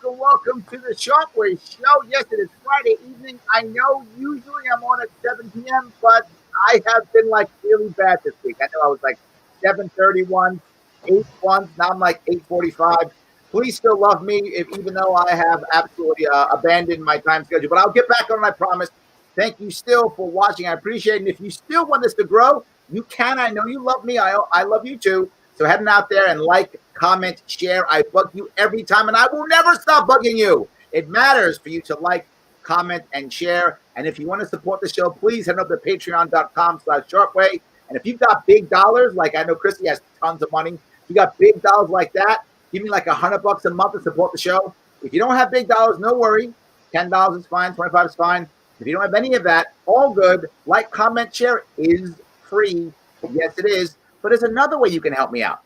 Welcome to the Sharpe Way show. Yes, it is Friday evening. I know usually I'm on at 7 p.m., but I have been like really bad this week. I know I was like 7:31, 8 once. Now I'm like 8:45. Please still love me, even though I have absolutely abandoned my time schedule. But I'll get back on it, I promise. Thank you still for watching. I appreciate it. And if you still want this to grow, you can. I know you love me. I love you too. So heading out there and like, comment, share. I bug you every time, and I will never stop bugging you. It matters for you to like, comment, and share. And if you want to support the show, please head up to patreon.com/sharpeway. And if you've got big dollars, like I know Chrissie has tons of money, you got big dollars like that, give me like $100 a month to support the show. If you don't have big dollars, no worry. $10 is fine. $25 is fine. If you don't have any of that, all good. Like, comment, share is free. Yes, it is. But there's another way you can help me out.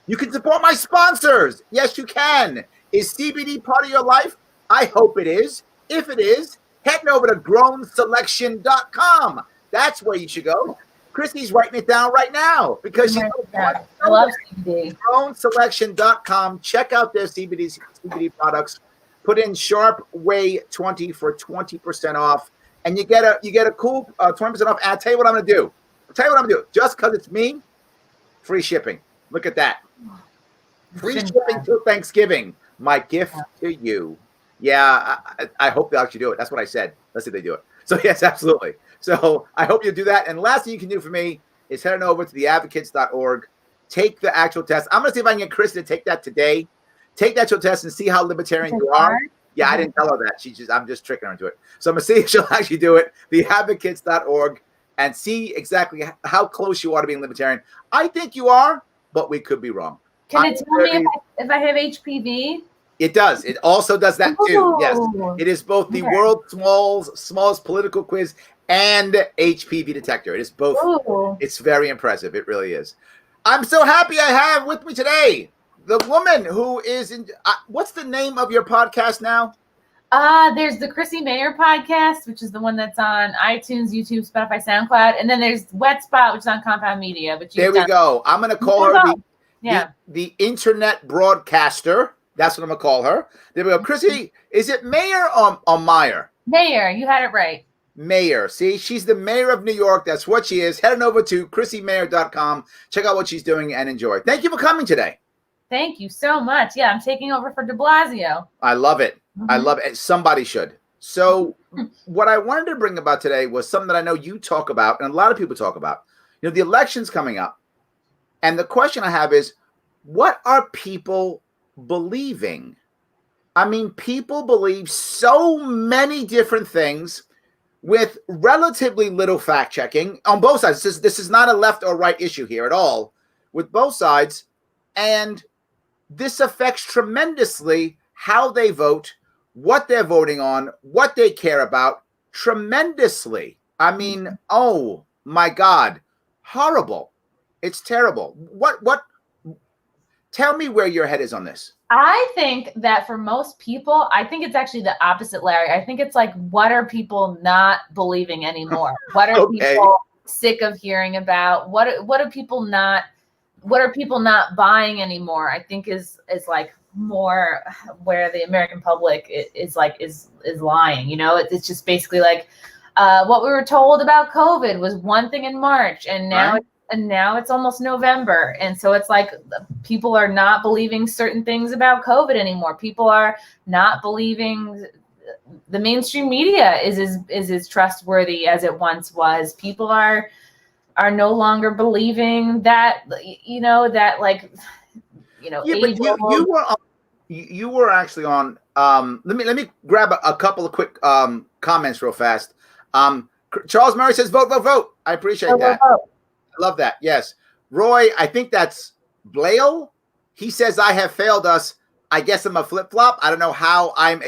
You can support my sponsors. Yes, you can. Is CBD part of your life? I hope it is. If it is, head over to grownselection.com. That's where you should go. Chrissie's writing it down right now because she knows I love CBD. Grownselection.com. Check out their CBD products. Put in Sharpe Way 20 for 20% off, and you get a cool 20% off. And I'll tell you what I'm going to do. Just because it's me, free shipping. Look at that. Free shipping till Thanksgiving. My gift to you. Yeah, I hope they'll actually do it. That's what I said. Let's see if they do it. So, yes, absolutely. So, I hope you do that. And last thing you can do for me is head on over to theadvocates.org. Take the actual test. I'm going to see if I can get Chris to take that today. Take the actual test and see how libertarian you are. Yeah, I didn't tell her that. I'm just tricking her into it. So, I'm going to see if she'll actually do it. Theadvocates.org. And see exactly how close you are to being libertarian. I think you are, but we could be wrong. Can it tell me if I have HPV? It does. It also does that too. Yes. It is both the world's smallest political quiz and HPV detector. It is both. Ooh. It's very impressive. It really is. I'm so happy I have with me today the woman who is in. What's the name of your podcast now? There's the Chrissie Mayr podcast, which is the one that's on iTunes, YouTube, Spotify, SoundCloud, and then there's Wet Spot, which is on Compound Media. But there we go. I'm going to call her the internet broadcaster. That's what I'm going to call her. There we go. Chrissie, is it Mayor or Meyer? Mayor. You had it right. Mayor. See, she's the mayor of New York. That's what she is. Head on over to ChrissieMayr.com. Check out what she's doing and enjoy. Thank you for coming today. Thank you so much. Yeah, I'm taking over for de Blasio. I love it. I love it. Somebody should. So what I wanted to bring about today was something that I know you talk about and a lot of people talk about. You know, the election's coming up. And the question I have is, what are people believing? I mean, people believe so many different things with relatively little fact checking on both sides. This is not a left or right issue here at all with both sides. And this affects tremendously how they vote, what they're voting on, what they care about, tremendously. I mean, oh my God, horrible. It's terrible. What, tell me where your head is on this. I think that for most people, I think it's actually the opposite, Larry. I think it's like, what are people not believing anymore? What are people sick of hearing about? What are people not buying anymore? I think is like more where the American public is lying. You know, it's just basically like what we were told about COVID was one thing in March, and now it's almost November, and so it's like people are not believing certain things about COVID anymore. People are not believing the mainstream media is as trustworthy as it once was. People are no longer believing that, Yeah, but you were actually on. Let me grab a couple of quick comments real fast. Charles Murray says, "Vote, vote, vote." I appreciate that. Vote. I love that. Yes, Roy. I think that's Blale. He says, "I have failed us. I guess I'm a flip flop. I don't know how I'm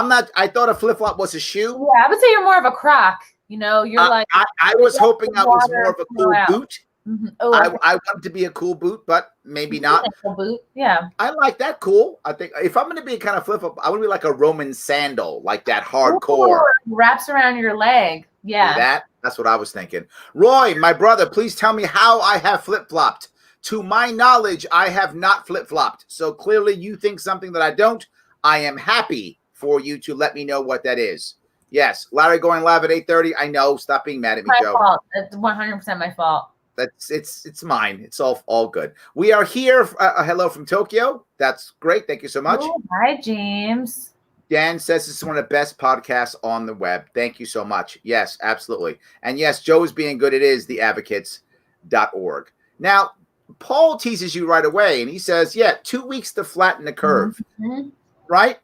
not. I thought a flip flop was a shoe. Yeah, I would say you're more of a Croc. You know, you're like, I was hoping I was more of a cool boot. Mm-hmm. Oh, I want to be a cool boot, but maybe not. Cool boot. Yeah. I like that cool. I think if I'm going to be kind of flip-flop, I want to be like a Roman sandal, like that hardcore. Ooh, wraps around your leg. Yeah. That's what I was thinking. Roy, my brother, please tell me how I have flip-flopped. To my knowledge, I have not flip-flopped. So clearly you think something that I don't. I am happy for you to let me know what that is. Yes, Larry going live at 8:30. I know. Stop being mad at me, Joe. My fault. It's 100% my fault. It's mine. It's all good. We are here. Hello from Tokyo. That's great. Thank you so much. Oh, hi, James. Dan says this is one of the best podcasts on the web. Thank you so much. Yes, absolutely. And yes, Joe is being good. It is theadvocates.org. Now, Paul teases you right away, and he says, 2 weeks to flatten the curve, right?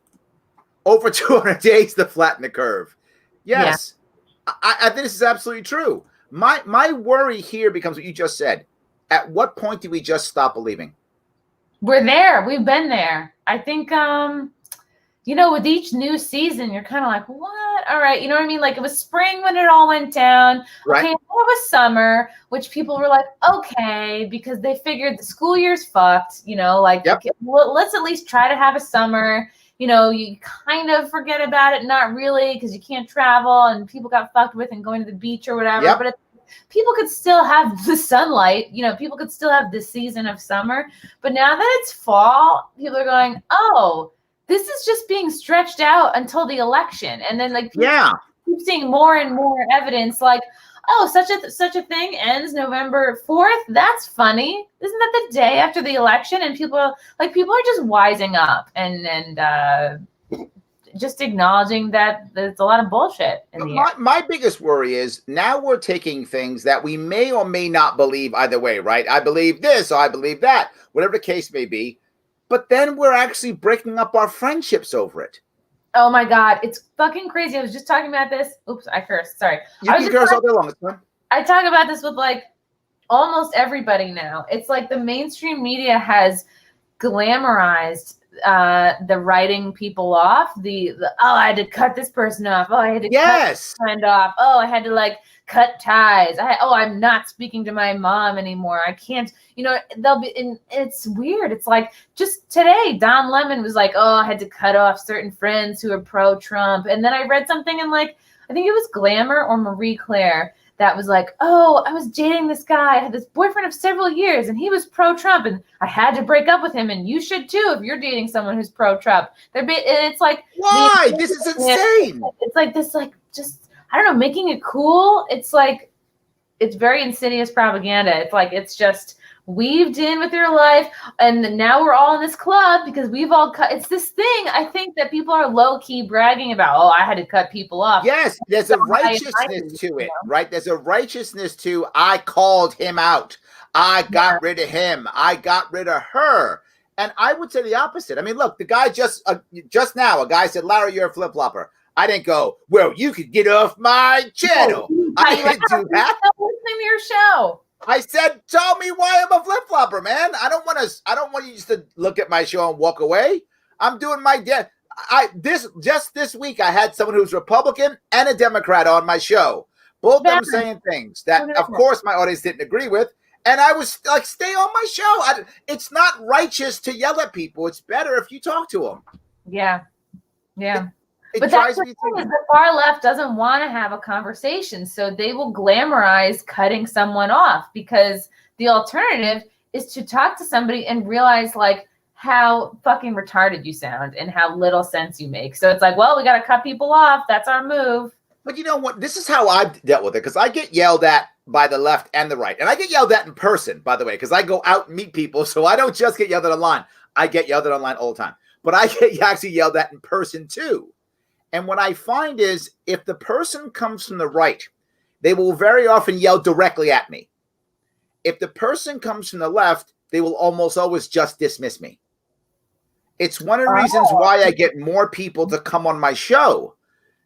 Over 200 days to flatten the curve. Yes, I think this is absolutely true. My worry here becomes what you just said. At what point do we just stop believing? We're there. We've been there. I think, with each new season, you're kind of like, what? All right. You know what I mean? Like, it was spring when it all went down. Right. Okay, it was summer, which people were like, okay, because they figured the school year's fucked, okay, well, let's at least try to have a summer. You kind of forget about it, not really, because you can't travel and people got fucked with and going to the beach or whatever. Yep. But people could still have the sunlight, people could still have this season of summer. But now that it's fall, people are going, oh, this is just being stretched out until the election. And then keep seeing more and more evidence like, oh, such a thing ends November 4th. That's funny. Isn't that the day after the election? And people are just wising up and just acknowledging that there's a lot of bullshit in the air. My biggest worry is now we're taking things that we may or may not believe either way, right? I believe this, or I believe that, whatever the case may be. But then we're actually breaking up our friendships over it. Oh my God, it's fucking crazy. I was just talking about this. Oops, I cursed. Sorry. You can curse all day long. It's fine. I talk about this with almost everybody now. It's like the mainstream media has glamorized the writing people off. The I had to cut this person off. Oh, I had to cut this friend off. Oh, I had to cut ties. I'm not speaking to my mom anymore. I can't, they'll be, and it's weird. It's like just today, Don Lemon was like, oh, I had to cut off certain friends who are pro-Trump. And then I read something in I think it was Glamour or Marie Claire that was like, oh, I was dating this guy. I had this boyfriend of several years and he was pro-Trump and I had to break up with him. And you should too, if you're dating someone who's pro-Trump. And it's like, why? This is insane. It's like this, just, I don't know, making it cool. It's it's very insidious propaganda. It's just weaved in with your life. And now we're all in this club because we've all cut. It's this thing I think that people are low key bragging about. Oh, I had to cut people off. Yes, there's a righteousness to it, right? There's a righteousness to, I called him out. I got rid of him. I got rid of her. And I would say the opposite. I mean, look, the guy just now, a guy said, Larry, you're a flip-flopper. I didn't go, well, you could get off my channel. I didn't do that. Listening to your show. I said, tell me why I'm a flip-flopper, man. I don't want you just to look at my show and walk away. I'm doing my this week I had someone who's Republican and a Democrat on my show. Both of them saying things that, of course, my audience didn't agree with. And I was like, stay on my show. It's not righteous to yell at people. It's better if you talk to them. Yeah. Yeah. But that's the thing is the far left doesn't want to have a conversation, so they will glamorize cutting someone off because the alternative is to talk to somebody and realize how fucking retarded you sound and how little sense you make. So it's like, well, we got to cut people off. That's our move. But you know what? This is how I've dealt with it because I get yelled at by the left and the right. And I get yelled at in person, by the way, because I go out and meet people. So I don't just get yelled at online. I get yelled at online all the time. But I get actually yelled at in person too. And what I find is if the person comes from the right, they will very often yell directly at me. If the person comes from the left, they will almost always just dismiss me. It's one of the reasons why I get more people to come on my show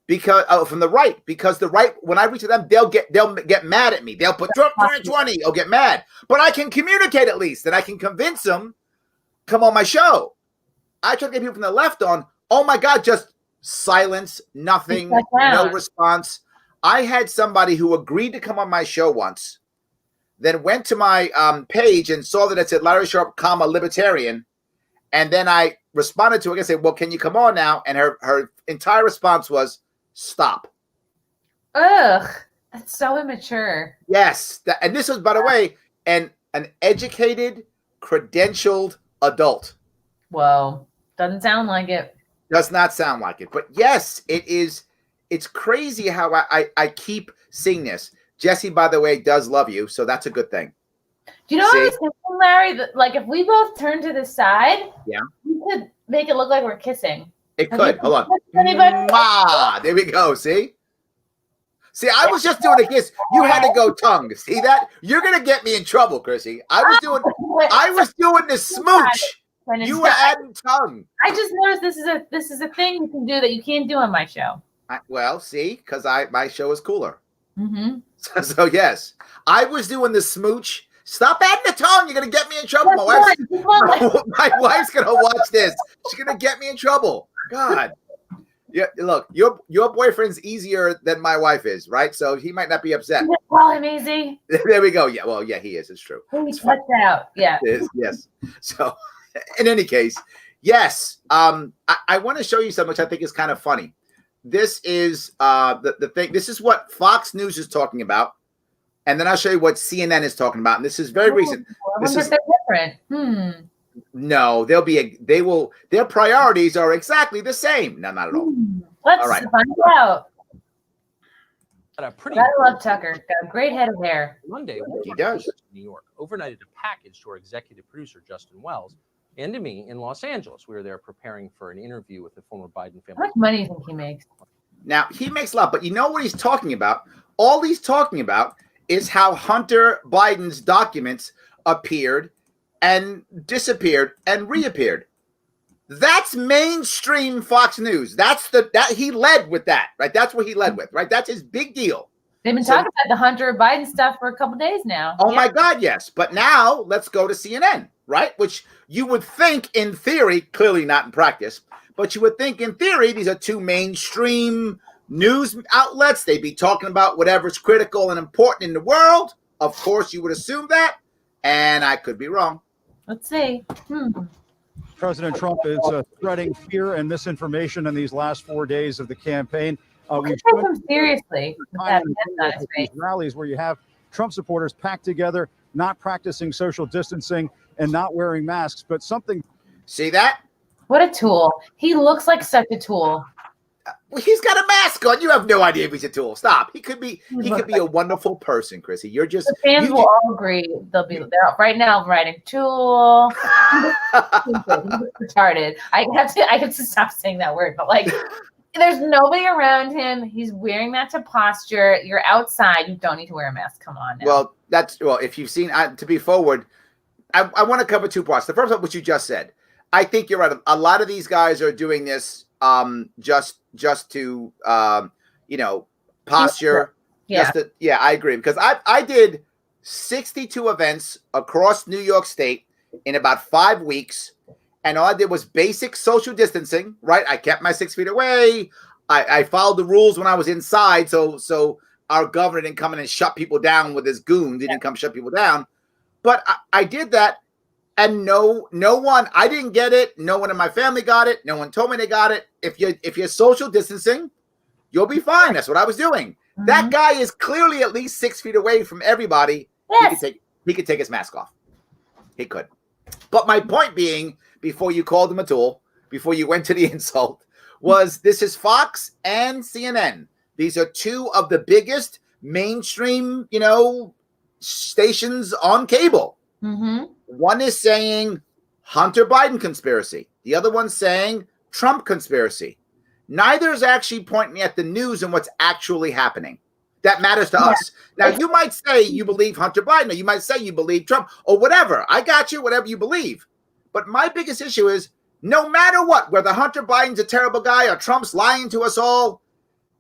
because from the right, because the right, when I reach to them, they'll get mad at me. They'll put Trump 2020, they'll get mad. But I can communicate at least, and I can convince them, come on my show. I try to get people from the left on, oh my God, just silence, nothing, no response. I had somebody who agreed to come on my show once, then went to my page and saw that it said Larry Sharpe, libertarian. And then I responded to her and said, well, can you come on now? And her entire response was, stop. Ugh, that's so immature. Yes. And this was, by the way, an educated, credentialed adult. Whoa. Doesn't sound like it. Does not sound like it. But yes, it is. It's crazy how I keep seeing this. Jesse, by the way, does love you, so that's a good thing. Do you know what I was thinking, Larry? That, like, if we both turn to the side, we could make it look like we're kissing. It could. Hold on. Mwah! There we go. See? See, I was just doing a kiss. You had to go tongue. See that? You're gonna get me in trouble, Chrissy. I was doing the smooch. You were adding tongue. I just noticed this is a thing you can do that you can't do on my show. Well, see, because my show is cooler. Mm-hmm. So yes, I was doing the smooch. Stop adding the tongue. You're gonna get me in trouble. My wife's gonna watch this. She's gonna get me in trouble. God. Yeah, look, your boyfriend's easier than my wife is, right? So he might not be upset. You just call him easy. There we go. Yeah, well, yeah, he is. It's true. He's cuts out. Yeah. It is, yes. So, in any case, yes. I want to show you something which I think is kind of funny. This is the thing. This is what Fox News is talking about, and then I'll show you what CNN is talking about. And this is very recent. This is different. No, their priorities are exactly the same. No, not at all. Let's find out. I love Tucker. Got a great head of hair. Monday, he does. New York overnighted a package to our executive producer, Justin Wells, and to me in Los Angeles. We were there preparing for an interview with the former Biden family. How much money do you think he makes? Now, he makes a lot, but you know what he's talking about? All he's talking about is how Hunter Biden's documents appeared and disappeared and reappeared. That's mainstream Fox News. That he led with that, right? That's what he led with, right? That's his big deal. They've been talking about the Hunter Biden stuff for a couple days now. Oh my God, yes. But now let's go to CNN, right? Which you would think in theory, clearly not in practice, but you would think in theory, these are two mainstream news outlets. They'd be talking about whatever's critical and important in the world. Of course, you would assume that. And I could be wrong. Let's see. President Trump is spreading fear and misinformation in these last 4 days of the campaign. We take him seriously. These rallies where you have Trump supporters packed together, not practicing social distancing and not wearing masks, but something. See that? What a tool. He looks like such a tool. He's got a mask on. You have no idea if he's a tool. Stop. He could be a wonderful person, Chrissy. You're just the fans will all agree. They'll be there right now writing tool. Retarded. I have to stop saying that word, but like there's nobody around him. He's wearing that to posture. You're outside. You don't need to wear a mask. Come on now. Well, if you've seen to be forward, I want to cover two parts. The first one, what you just said. I think you're right. A lot of these guys are doing this just to posture. Yeah. I agree, because I did 62 events across New York State in about 5 weeks, and all I did was basic social distancing, right? I kept my 6 feet away. I followed the rules when I was inside, so our governor didn't come in and shut people down with his goons. He didn't come shut people down. But I did that. And no one, I didn't get it. No one in my family got it. No one told me they got it. If you're social distancing, you'll be fine. That's what I was doing. Mm-hmm. That guy is clearly at least 6 feet away from everybody. Yes. He could take his mask off. He could. But my point being, before you called him a tool, before you went to the insult, was this is Fox and CNN. These are two of the biggest mainstream, stations on cable. Mm-hmm. One is saying Hunter Biden conspiracy. The other one's saying Trump conspiracy. Neither is actually pointing at the news and what's actually happening. That matters to us. Now, you might say you believe Hunter Biden, or you might say you believe Trump, or whatever. I got you, whatever you believe. But my biggest issue is, no matter what, whether Hunter Biden's a terrible guy or Trump's lying to us all,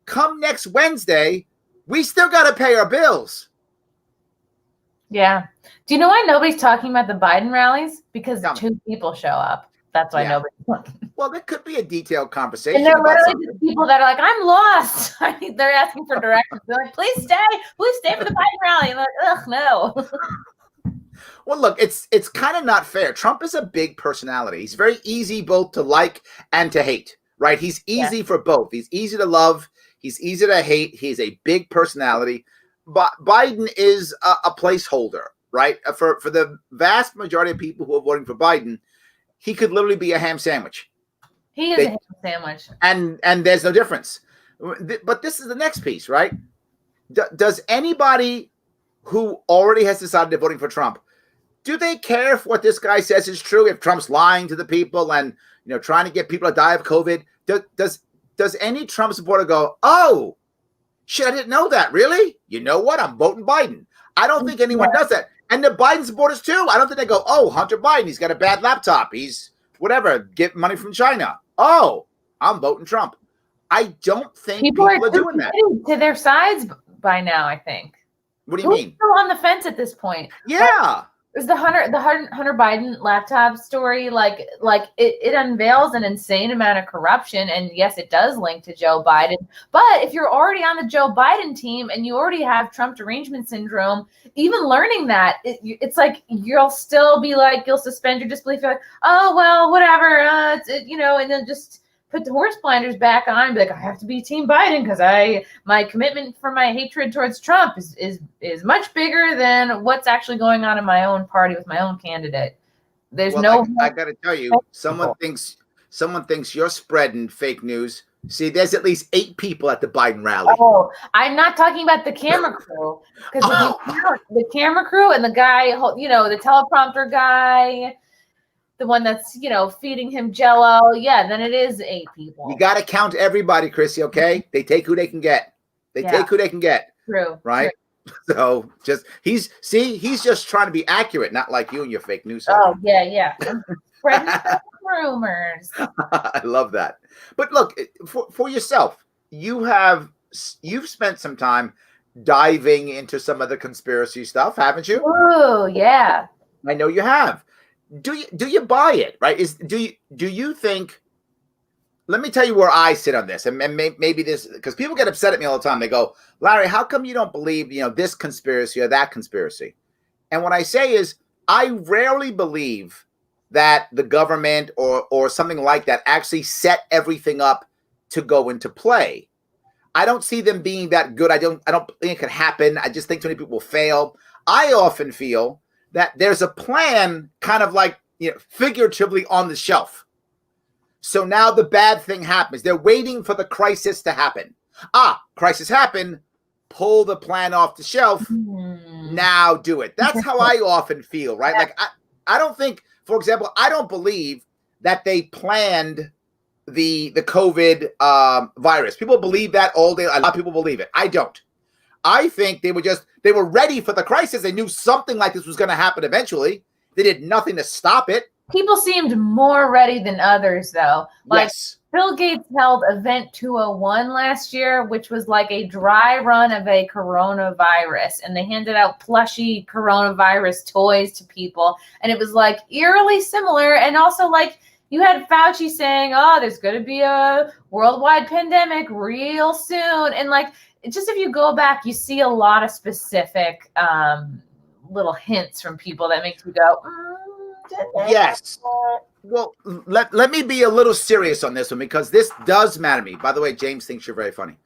come next Wednesday, we still got to pay our bills. Yeah. Do you know why nobody's talking about the Biden rallies? Because two people show up. That's why nobody. Well, there could be a detailed conversation. And they're about literally just people that are like, I'm lost. They're asking for directions. They're like, please stay for the Biden rally. I'm like, ugh, no. Well, look, it's kind of not fair. Trump is a big personality. He's very easy both to like and to hate, right? He's easy for both. He's easy to love. He's easy to hate. He's a big personality. But Biden is a placeholder, right? For the vast majority of people who are voting for Biden, he could literally be a ham sandwich. He is a ham sandwich. And there's no difference. But this is the next piece, right? Does anybody who already has decided they're voting for Trump, do they care if what this guy says is true? If Trump's lying to the people and trying to get people to die of COVID, does any Trump supporter go, oh, shit, I didn't know that. Really? You know what? I'm voting Biden. I don't think anyone does that. And the Biden supporters too. I don't think they go, oh, Hunter Biden, he's got a bad laptop. He's whatever, get money from China. Oh, I'm voting Trump. I don't think people are doing that. To their sides by now, I think. What do you mean? Still on the fence at this point. Yeah. Is the Hunter Biden laptop story like it unveils an insane amount of corruption, and yes, it does link to Joe Biden. But if you're already on the Joe Biden team and you already have Trump derangement syndrome, even learning that it's like you'll still be like, you'll suspend your disbelief. You're like, oh well, whatever, and then just put the horse blinders back on and be like, I have to be Team Biden because my commitment for my hatred towards Trump is much bigger than what's actually going on in my own party with my own candidate. There's I got to tell you, someone thinks you're spreading fake news. See, there's at least 8 people at the Biden rally. Oh, I'm not talking about the camera crew, because the camera crew and the guy, the teleprompter guy, the one that's, feeding him Jello. Yeah, then it is 8 people. You got to count everybody, Chrissy, okay? They take who they can get. Take who they can get. True. Right? True. So he's just trying to be accurate, not like you and your fake news. Oh, yeah. Spreading rumors. I love that. But look, for yourself, you've spent some time diving into some of the conspiracy stuff, haven't you? Oh, yeah. I know you have. Do you buy it, right? Do you think? Let me tell you where I sit on this, and maybe this, because people get upset at me all the time. They go, Larry, how come you don't believe this conspiracy or that conspiracy? And what I say is, I rarely believe that the government or something like that actually set everything up to go into play. I don't see them being that good. I don't think it could happen. I just think too many people will fail. I often feel that there's a plan kind of like, figuratively on the shelf. So now the bad thing happens. They're waiting for the crisis to happen. Crisis happened. Pull the plan off the shelf. Now do it. That's how I often feel, right? Like I don't think, for example, I don't believe that they planned the COVID virus. People believe that all day. A lot of people believe it. I don't. I think they were ready for the crisis. They knew something like this was going to happen eventually. They did nothing to stop it. People seemed more ready than others, though. Like, yes. Bill Gates held Event 201 last year, which was like a dry run of a coronavirus. And they handed out plushy coronavirus toys to people. And it was like eerily similar. And also like you had Fauci saying, there's going to be a worldwide pandemic real soon. And like, just if you go back, you see a lot of specific little hints from people that make you go, yes. Well, let me be a little serious on this one, because this does matter to me. By the way, James thinks you're very funny.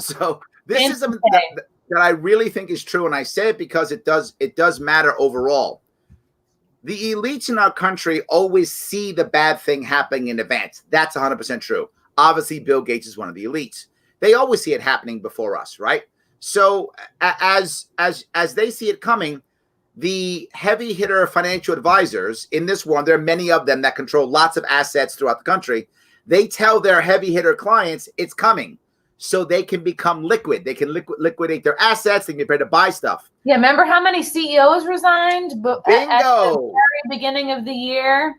So this is something that I really think is true, and I say it because it does matter overall. The elites in our country always see the bad thing happening in advance. That's 100% true. Obviously, Bill Gates is one of the elites. They always see it happening before us, right? So as they see it coming, the heavy hitter financial advisors in this world, there are many of them that control lots of assets throughout the country. They tell their heavy hitter clients it's coming, so they can become liquid. They can liquidate their assets. They can get ready to buy stuff. Yeah, remember how many CEOs resigned at the very beginning of the year?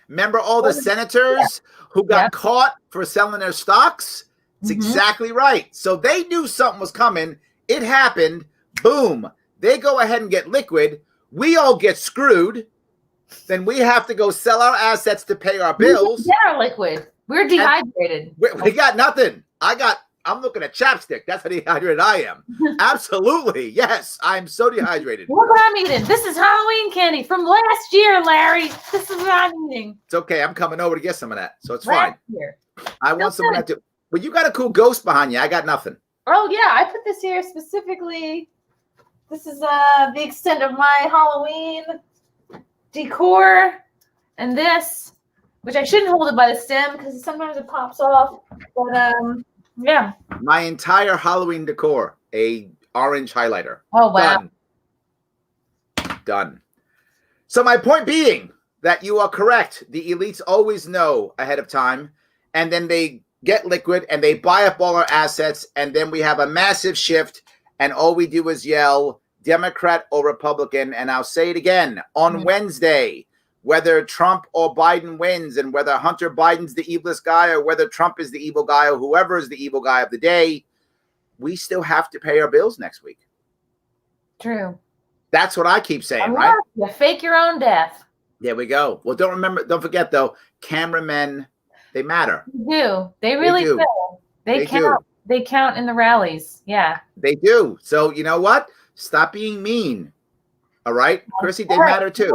Remember all the senators who got caught for selling their stocks? It's exactly right. So they knew something was coming. It happened. Boom. They go ahead and get liquid. We all get screwed. then we have to go sell our assets to pay our bills. Yeah, liquid. We're dehydrated. We got nothing. I'm looking at chapstick. That's how dehydrated I am. Absolutely. Yes. I'm so dehydrated. Look what I'm eating. This is Halloween candy from last year, Larry. This is what I'm eating. It's okay. I'm coming over to get some of that. So it's last fine. Year. I want some of that too. Well, you got a cool ghost behind you. I got nothing. Oh, yeah. I put this here specifically. This is the extent of my Halloween decor. And this, which I shouldn't hold it by the stem because sometimes it pops off. But, yeah. My entire Halloween decor, a orange highlighter. Oh, wow. Done. So my point being that you are correct. The elites always know ahead of time, and then they get liquid and they buy up all our assets, and then we have a massive shift, and all we do is yell Democrat or Republican. And I'll say it again on Wednesday. Whether Trump or Biden wins, and whether Hunter Biden's the evilest guy or whether Trump is the evil guy or whoever is the evil guy of the day, we still have to pay our bills next week. True. That's what I keep saying, right? You fake your own death. There we go. Well, don't forget though, cameramen, they matter. They do. They really do. They count. They count in the rallies. Yeah. They do. So you know what? Stop being mean. All right, Chrissy, they matter too.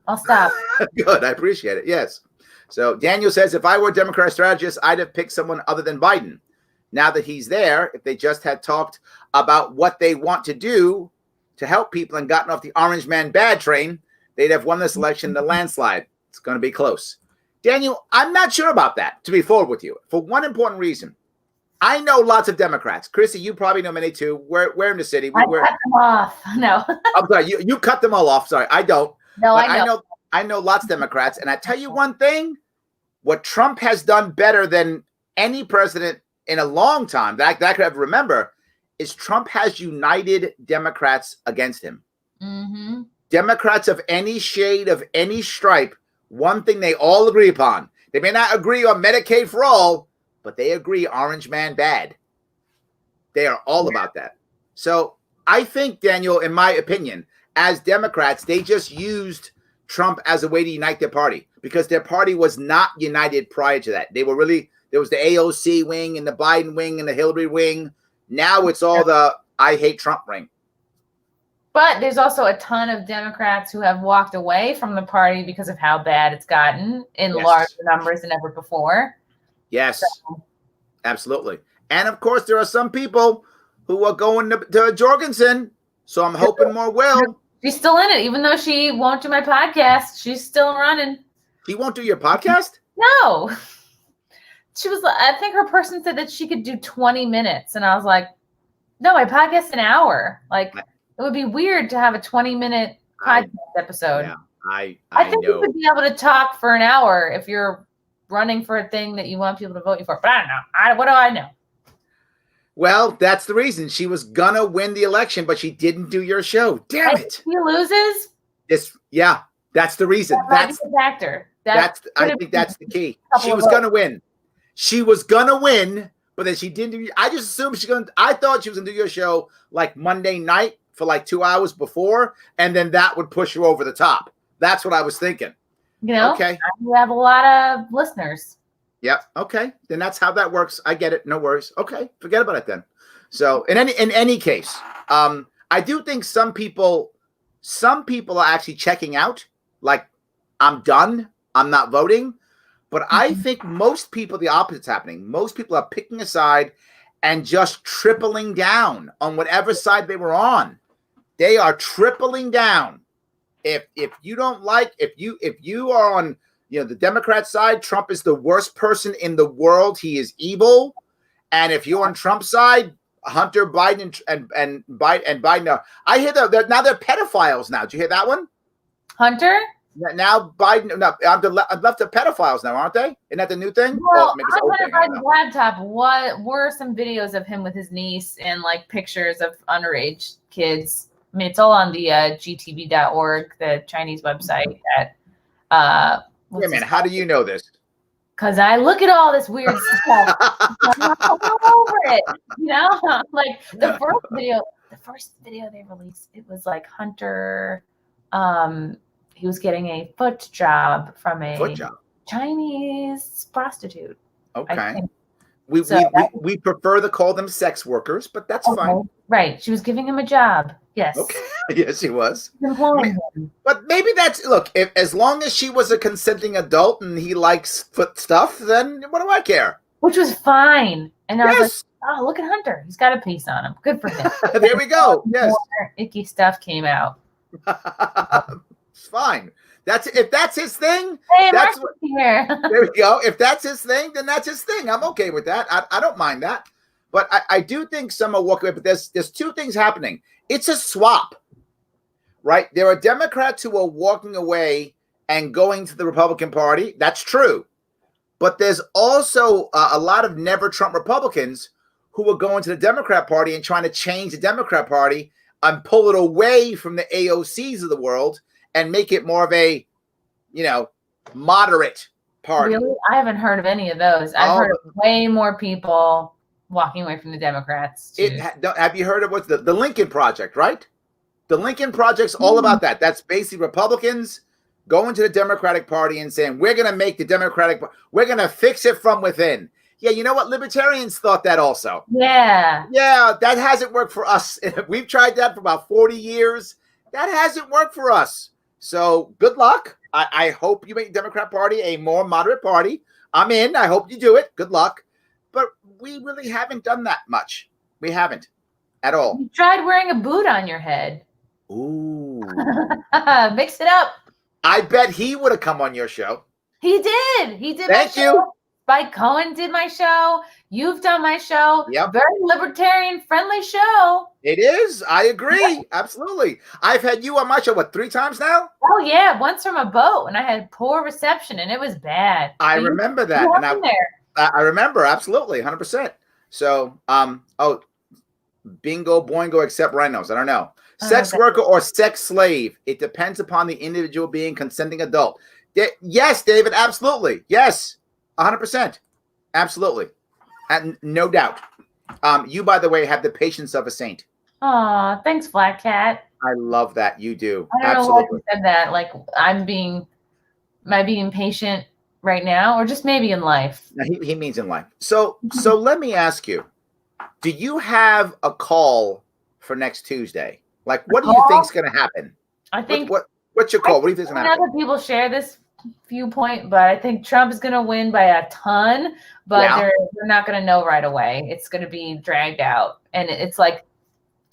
I'll stop. Good. I appreciate it. Yes. So Daniel says, if I were a Democrat strategist, I'd have picked someone other than Biden. Now that he's there, if they just had talked about what they want to do to help people and gotten off the orange man bad train, they'd have won this election in a landslide. It's going to be close. Daniel, I'm not sure about that, to be forward with you, for one important reason. I know lots of Democrats. Chrissy, you probably know many too. We're in the city. I cut them off. No. I'm sorry. You cut them all off. Sorry, I don't. No, I know. I know lots of Democrats, and I tell you one thing: what Trump has done better than any president in a long time that I could ever remember is Trump has united Democrats against him. Mm-hmm. Democrats of any shade, of any stripe, one thing they all agree upon: they may not agree on Medicaid for all, but they agree orange man bad. They are all about that. So I think, Daniel, in my opinion, as Democrats, they just used Trump as a way to unite their party because their party was not united prior to that. They were really, there was the AOC wing and the Biden wing and the Hillary wing. Now it's all the I hate Trump ring. But there's also a ton of Democrats who have walked away from the party because of how bad it's gotten in larger numbers than ever before. Yes, absolutely. And of course, there are some people who are going to Jorgensen. So I'm hoping more will. She's still in it, even though she won't do my podcast. She's still running. She won't do your podcast? No. She was, I think her person said that she could do 20 minutes. And I was like, no, my podcast's an hour. Like, it would be weird to have a 20-minute podcast episode. Yeah, I think you could be able to talk for an hour if you're running for a thing that you want people to vote you for. But I don't know. What do I know? Well, that's the reason. She was gonna win the election, but she didn't do your show. Damn it! He loses. That's the reason. That's the factor. I think that's the key. She was gonna win. She was gonna win, but then she didn't do. I just assumed she's gonna. I thought she was gonna do your show like Monday night for like 2 hours before, and then that would push her over the top. That's what I was thinking. You know, okay. We have a lot of listeners. Yep. Okay. Then that's how that works. I get it. No worries. Okay. Forget about it then. So in any case, I do think some people are actually checking out. Like, I'm done. I'm not voting. But I think most people, the opposite's happening. Most people are picking a side and just tripling down on whatever side they were on. They are tripling down. If you don't like, if you are on, the Democrat side, Trump is the worst person in the world. He is evil. And if you're on Trump's side, Hunter Biden and Biden. I hear that now they're pedophiles now. Did you hear that one? Hunter? Now Biden, no, I'm left of pedophiles now, aren't they? Isn't that the new thing? Well, on Hunter Biden's laptop, what were some videos of him with his niece and like pictures of underage kids? I mean, it's all on the gtv.org, the Chinese website. Wait a minute, how do you know this? Because I look at all this weird stuff. I'm all over it. Like the first video they released, it was like Hunter. he was getting a foot job from a Foot job. Chinese prostitute. Okay. So We prefer to call them sex workers, but that's fine. Right. She was giving him a job. Yes. Okay. Yes, she was. Employing him. But maybe that's, look, as long as she was a consenting adult and he likes foot stuff, then what do I care? Which was fine. And I was Yes. like, oh, look at Hunter. He's got a piece on him. Good for him. There we go. Yes. More icky stuff came out. It's fine. If that's his thing, Hey, that's Mark's here. there we go. If that's his thing, then that's his thing. I'm okay with that. I don't mind that. But I do think some are walking away. But there's two things happening. It's a swap, right? There are Democrats who are walking away and going to the Republican Party. That's true. But there's also a lot of never Trump Republicans who are going to the Democrat Party and trying to change the Democrat Party and pull it away from the AOCs of the world and make it more of a, moderate party. Really? I haven't heard of any of those. I've heard of way more people walking away from the Democrats. Have you heard of what's the Lincoln Project, right? The Lincoln Project's all about that. That's basically Republicans going to the Democratic Party and saying, we're going to make the we're going to fix it from within. Yeah, you know what? Libertarians thought that also. Yeah. Yeah, that hasn't worked for us. We've tried that for about 40 years. That hasn't worked for us. So good luck. I hope you make the Democrat Party a more moderate party. I'm in. I hope you do it. Good luck. But we really haven't done that much. We haven't at all. You tried wearing a boot on your head. Ooh. Mix it up. I bet he would have come on your show. He did. He did. Thank you. Spike Cohen did my show. You've done my show. Yep. Very libertarian friendly show. It is. I agree. Absolutely. I've had you on my show, 3 times now? Oh, yeah. Once from a boat, and I had poor reception, and it was bad. I remember that. And I remember. Absolutely. 100%. So, bingo, boingo, except rhinos. I don't know. Sex worker or sex slave. It depends upon the individual being consenting adult. Yes, David. Absolutely. Yes. 100%. Absolutely. And no doubt. You, by the way, have the patience of a saint. Aw, thanks, Black Cat. I love that. You do. I don't know why you said that. Like, am I being patient right now, or just maybe in life? No, he means in life. So let me ask you, do you have a call for next Tuesday? Like, what do you think's going to happen? I think. What's your call? What do you think's going to happen? Other people share this viewpoint, but I think Trump is going to win by a ton, but they're not going to know right away. It's going to be dragged out. And it's like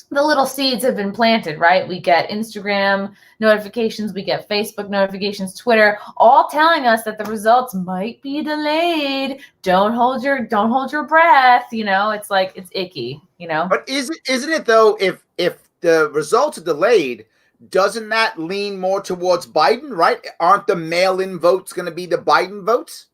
the little seeds have been planted, right? We get Instagram notifications, we get Facebook notifications, Twitter, all telling us that the results might be delayed. Don't hold your breath. It's like, it's icky, But isn't it though, if the results are delayed, doesn't that lean more towards Biden, right? Aren't the mail-in votes going to be the Biden votes?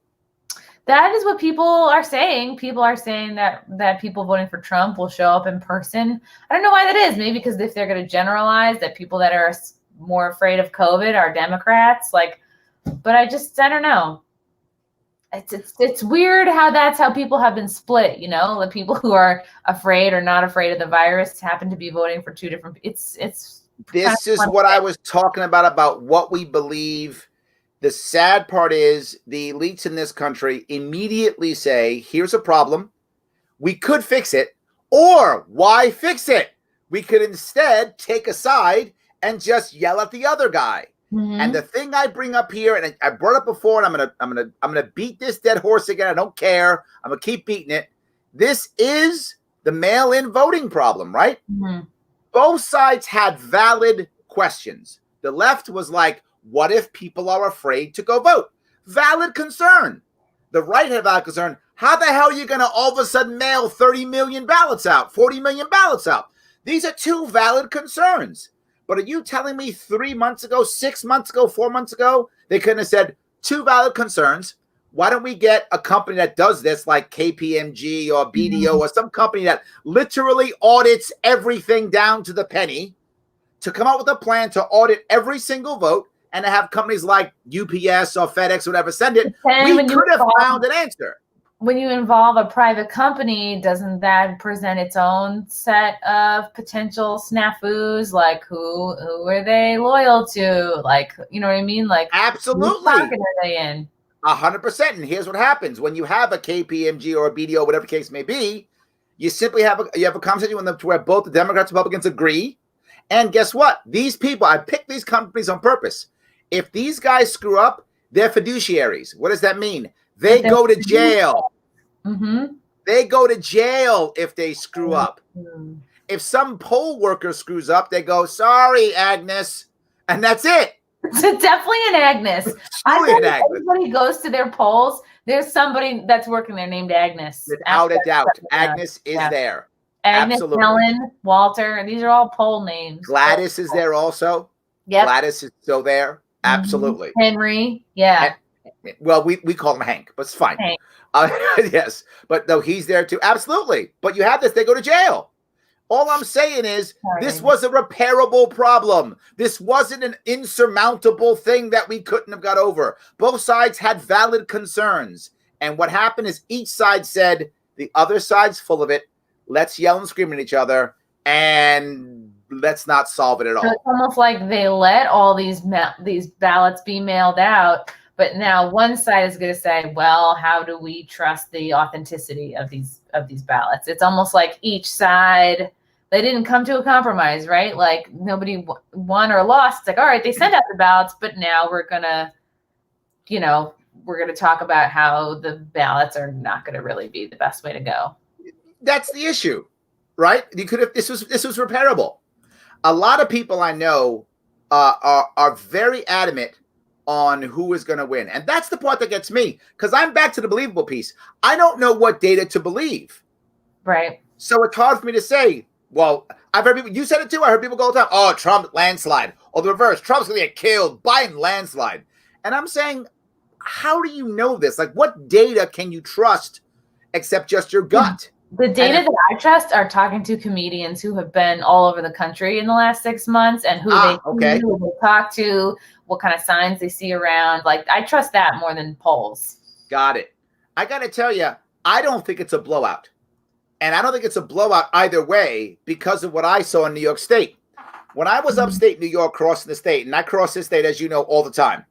That is what people are saying. People are saying that people voting for Trump will show up in person. I don't know why that is. Maybe because if they're going to generalize that people that are more afraid of COVID are Democrats. But I don't know. It's weird how that's how people have been split. The people who are afraid or not afraid of the virus happen to be voting for two different. This is what I was talking about what we believe. The sad part is the elites in this country immediately say, here's a problem. We could fix it. Or why fix it? We could instead take a side and just yell at the other guy. Mm-hmm. And the thing I bring up here, and I brought it before, and I'm gonna beat this dead horse again. I don't care. I'm gonna keep beating it. This is the mail-in voting problem, right? Mm-hmm. Both sides had valid questions. The left was like, what if people are afraid to go vote? Valid concern. The right had a valid concern. How the hell are you going to all of a sudden mail 30 million ballots out, 40 million ballots out? These are two valid concerns. But are you telling me 3 months ago, 6 months ago, 4 months ago, they couldn't have said two valid concerns? Why don't we get a company that does this like KPMG or BDO or some company that literally audits everything down to the penny to come up with a plan to audit every single vote and to have companies like UPS or FedEx or whatever send it? We could have found an answer. when you involve a private company, doesn't that present its own set of potential snafus? Like who are they loyal to? Like, you know what I mean? Like, absolutely, whose pocket are they in? 100%. And here's what happens when you have a KPMG or a BDO, whatever the case may be. You simply have a conversation with them to where both the Democrats and Republicans agree. And guess what? These people, I picked these companies on purpose. If these guys screw up, they're fiduciaries. What does that mean? They go to jail. Mm-hmm. They go to jail if they screw up. If some poll worker screws up, they go, sorry, Agnes. And that's it. It's definitely an Agnes. I think if everybody goes to their polls, there's somebody that's working there named Agnes. Without a doubt. Agnes is there. Agnes, absolutely. Helen, Walter, these are all poll names. Gladys is there also. Yep. Gladys is still there. Absolutely. Henry, yeah. Well, we call him Hank, but it's fine. Hank. Yes, but no, he's there too. Absolutely. But you have this, they go to jail. All I'm saying is this was a repairable problem. This wasn't an insurmountable thing that we couldn't have got over. Both sides had valid concerns. And what happened is each side said, the other side's full of it. Let's yell and scream at each other and let's not solve it at all. So it's almost like they let all these ballots be mailed out, but now one side is going to say, well, how do we trust the authenticity of these ballots? It's almost like each side, they didn't come to a compromise, right? Like nobody won or lost. It's like, all right, they sent out the ballots, but now we're going to, we're going to talk about how the ballots are not going to really be the best way to go. That's the issue, right? You could have, this was repairable. A lot of people I know are very adamant on who is going to win. And that's the part that gets me, because I'm back to the believable piece. I don't know what data to believe. Right. So it's hard for me to say, well, I've heard people, you said it too. I heard people go all the time, oh, Trump landslide, or the reverse, Trump's going to get killed, Biden landslide. And I'm saying, how do you know this? Like, what data can you trust except just your gut? The data that I trust are talking to comedians who have been all over the country in the last 6 months and who they talk to, what kind of signs they see around. Like, I trust that more than polls. Got it. I got to tell you, I don't think it's a blowout. And I don't think it's a blowout either way because of what I saw in New York State. When I was upstate New York crossing the state, and I cross this state, as you know, all the time.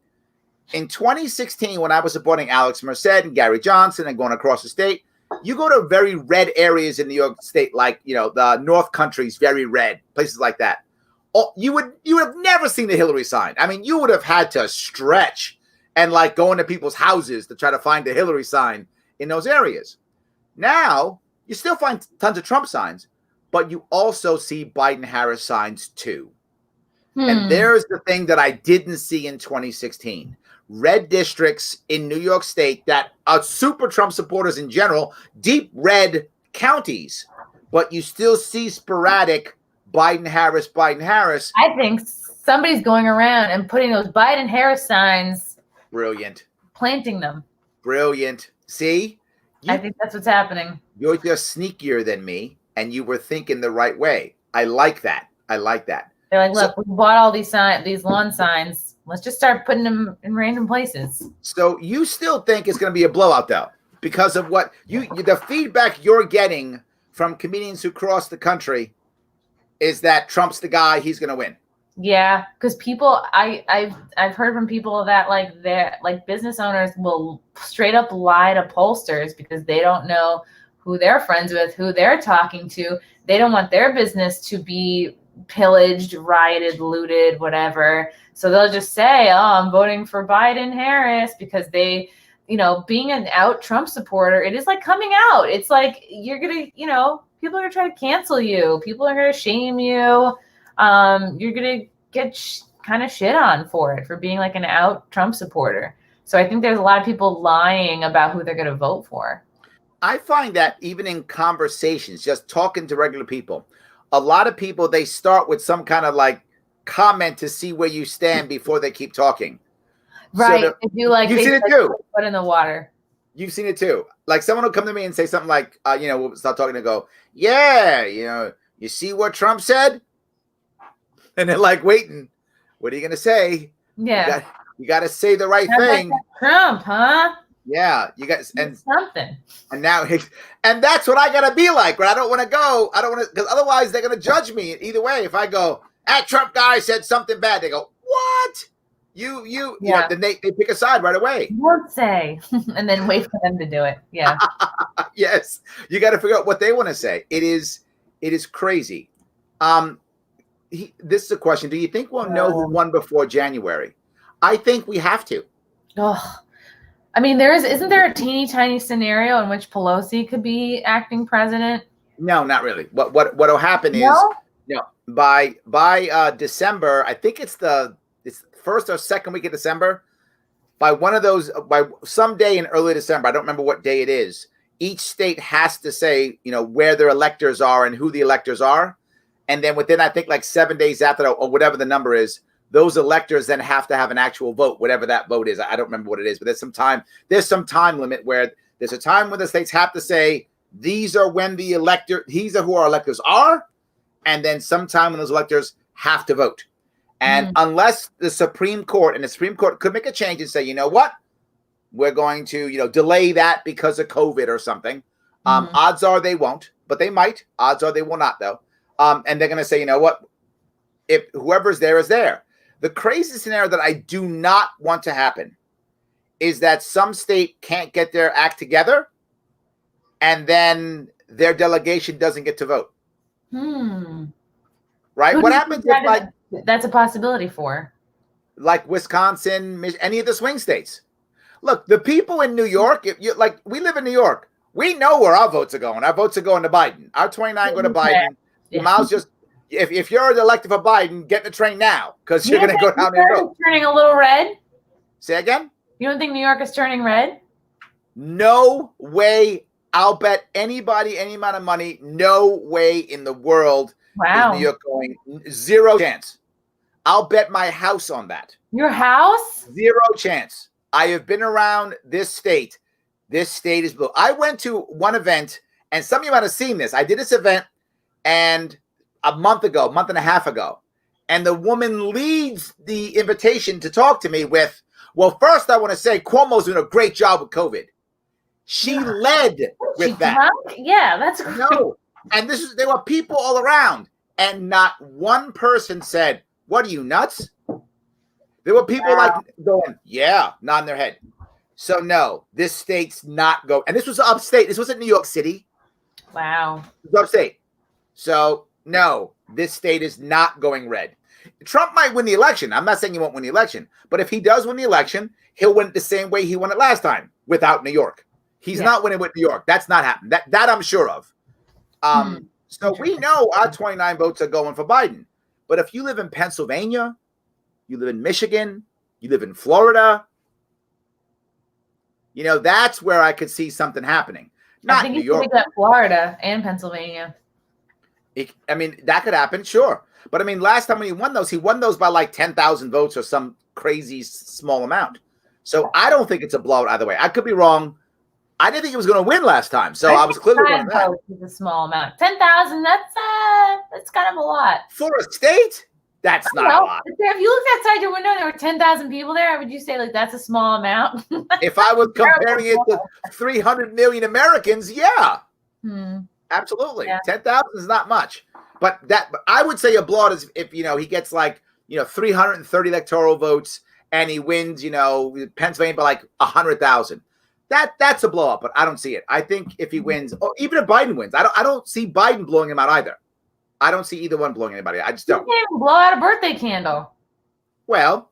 In 2016, when I was supporting Alex Merced and Gary Johnson and going across the state, you go to very red areas in New York State, like, the North Country is very red, places like that. You would have never seen the Hillary sign. I mean, you would have had to stretch and like go into people's houses to try to find the Hillary sign in those areas. Now, you still find tons of Trump signs, but you also see Biden-Harris signs too. And there's the thing that I didn't see in 2016. Red districts in New York State that are super Trump supporters in general, deep red counties, but you still see sporadic Biden-Harris. I think somebody's going around and putting those Biden-Harris signs. Brilliant. Planting them. Brilliant. See? I think that's what's happening. You're just sneakier than me, and you were thinking the right way. I like that. They're like, look, we bought all these lawn signs. Let's just start putting them in random places. So you still think it's going to be a blowout, though, because of what the feedback you're getting from comedians who cross the country is that Trump's the guy, he's going to win. Yeah, because people, I've heard from people that like business owners will straight up lie to pollsters because they don't know who they're friends with, who they're talking to. They don't want their business to be pillaged, rioted, looted, whatever. So they'll just say, oh, I'm voting for Biden-Harris because they, being an out Trump supporter, it is like coming out. It's like you're going to, people are going to try to cancel you. People are going to shame you. You're going to get kind of shit on for it, for being like an out Trump supporter. So I think there's a lot of people lying about who they're going to vote for. I find that even in conversations, just talking to regular people, a lot of people, they start with some kind of like comment to see where you stand before they keep talking. Right. So you've seen it too. Put in the water. You've seen it too. Like someone will come to me and say something like, we'll start talking and go, yeah, you see what Trump said? And they're like waiting. What are you going to say? Yeah. You got to say the right thing. Trump, huh? Yeah, you guys, and something. And now, and that's what I gotta be like. But I don't want to go. I don't want to, because otherwise they're gonna judge me either way. If I go, that Trump guy said something bad, they go, what? You know, then they pick a side right away. You won't say, and then wait for them to do it. Yeah. Yes, you got to figure out what they want to say. It is crazy. This is a question. Do you think we'll know who won before January? I think we have to. Oh, I mean, isn't there a teeny tiny scenario in which Pelosi could be acting president? No, not really. What'll happen is by December, I think it's first or second week of December, by some day in early December, I don't remember what day it is, each state has to say, where their electors are and who the electors are. And then within, I think, like 7 days after that, or whatever the number is, those electors then have to have an actual vote, whatever that vote is. I don't remember what it is, but there's some time limit where there's a time when the states have to say, these are when these are who our electors are. And then sometime when those electors have to vote. And unless the Supreme Court, and the Supreme Court could make a change and say, you know what, we're going to, delay that because of COVID or something. Odds are they won't, but they might. Odds are they will not, though. And they're going to say, you know what, if whoever's there is there. The crazy scenario that I do not want to happen is that some state can't get their act together and then their delegation doesn't get to vote. Right? What happens if that's a possibility for? Like Wisconsin, any of the swing states. Look, the people in New York, we live in New York. We know where our votes are going. Our votes are going to Biden. Our 29 go to Biden. Yeah. Miles just, if you're elected for Biden, get in the train now because you're going to go down there and vote. Turning a little red? Say again? You don't think New York is turning red? No way. I'll bet anybody any amount of money. No way in the world is New York going. Zero chance. I'll bet my house on that. Your house? Zero chance. I have been around this state. This state is blue. I went to one event, and some of you might have seen this. I did this event and a month and a half ago, and the woman leads the invitation to talk to me with, well, first I want to say Cuomo's doing a great job with COVID. She led with that. Drunk? Yeah, that's great. No. And there were people all around, and not one person said, what are you, nuts? There were people like going, yeah, nodding their head. So no, this state's not going. And this was upstate. This wasn't New York City. Wow. It was upstate. So no, this state is not going red. Trump might win the election. I'm not saying he won't win the election. But if he does win the election, he'll win it the same way he won it last time, without New York. He's not winning with New York. That's not happening. That I'm sure of. So we know our 29 votes are going for Biden. But if you live in Pennsylvania, you live in Michigan, you live in Florida, that's where I could see something happening. Not New York. Got Florida and Pennsylvania. That could happen, sure. But last time when he won those by like 10,000 votes or some crazy small amount. So I don't think it's a blowout either way. I could be wrong. I didn't think he was going to win last time, so I was clearly wrong. That is a small amount. 10,000. That's kind of a lot for a state. That's not a lot. If you looked outside your window, there were 10,000 people there. Would you say that's a small amount? If I was comparing it to 300 million Americans, yeah, absolutely. Yeah. 10,000 is not much, but I would say a blowout is if he gets 330 electoral votes and he wins Pennsylvania by like 100,000. That's a blow up, but I don't see it. I think if he wins, or even if Biden wins, I don't see Biden blowing him out either. I don't see either one blowing anybody. I just don't. You can't even blow out a birthday candle. Well,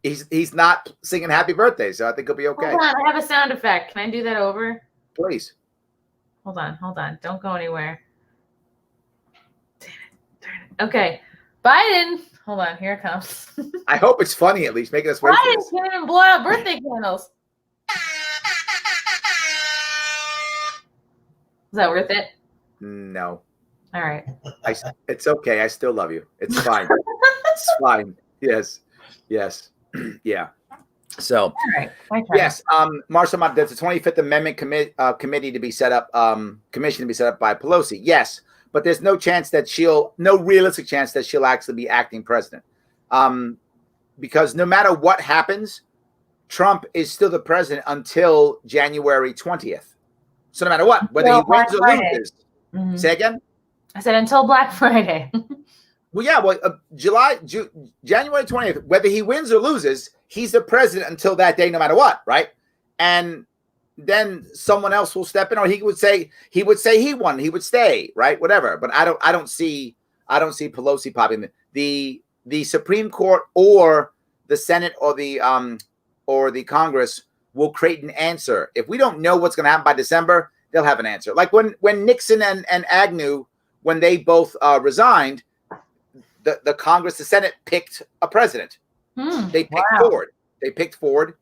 he's not singing happy birthday, so I think he'll be okay. Hold on, I have a sound effect. Can I do that over? Please. Hold on. Don't go anywhere. Damn it. Okay. Biden. Hold on, here it comes. I hope it's funny at least. Make us wait. Biden can't even blow out birthday candles. Is that worth it? No. All right. It's okay. I still love you. It's fine. It's fine. Yes. Yeah. So, all right. Yes. Marshall, there's a 25th Amendment committee to be set up, commission to be set up by Pelosi. Yes. But there's no realistic chance that she'll actually be acting president. Because no matter what happens, Trump is still the president until January 20th. So no matter what, whether he wins or loses. Mm-hmm. Say again? I said until Black Friday. Well, yeah, January 20th, whether he wins or loses, he's the president until that day, no matter what, right? And then someone else will step in, or he would say he won, he would stay, right? Whatever. But I don't see Pelosi popping. The Supreme Court or the Senate or the Congress will create an answer. If we don't know what's going to happen by December, they'll have an answer. Like when Nixon and Agnew, when they both resigned, the Congress, the Senate picked a president. They picked Ford. They picked Ford.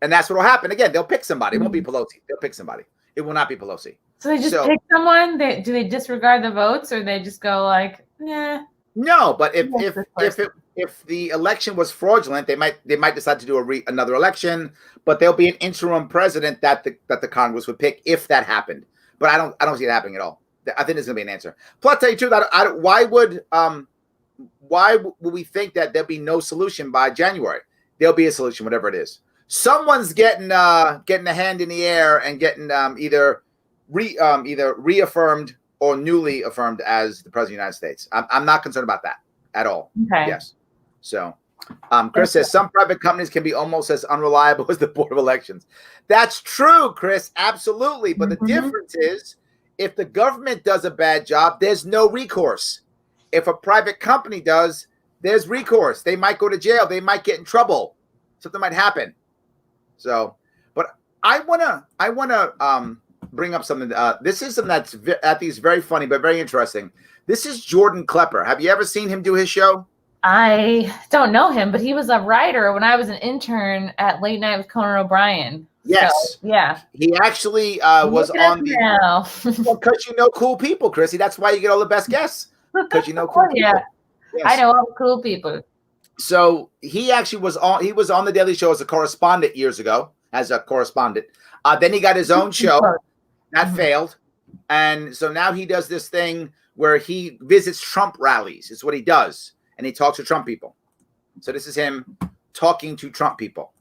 And that's what will happen. Again, they'll pick somebody. It won't be Pelosi. They'll pick somebody. It will not be Pelosi. So they just pick someone? Do they disregard the votes, or they just go like, nah? No, but if the election was fraudulent, they might decide to do another election. But there'll be an interim president that the Congress would pick if that happened. But I don't see it happening at all. I think there's gonna be an answer. Plus, to tell you the truth, why would we think that there'll be no solution by January? There'll be a solution, whatever it is. Someone's getting a hand in the air and getting either reaffirmed or newly affirmed as the president of the United States. I'm not concerned about that at all. Okay. Yes. So, Chris says some private companies can be almost as unreliable as the Board of Elections. That's true, Chris. Absolutely. But the difference is, if the government does a bad job, there's no recourse. If a private company does, there's recourse. They might go to jail. They might get in trouble. Something might happen. So, but I wanna bring up something. This is something that's I think is very funny, but very interesting. This is Jordan Klepper. Have you ever seen him do his show? I don't know him, but he was a writer when I was an intern at Late Night with Conan O'Brien. Yes. So, yeah. He actually was on the now. Well, because you know cool people, Chrissy. That's why you get all the best guests. Because you know cool people. Yeah. Yes. I know all the cool people. So he actually was on the Daily Show as a correspondent years ago, Then he got his own show. That failed. And so now he does this thing where he visits Trump rallies. It's what he does. And he talks to Trump people. So this is him talking to Trump people.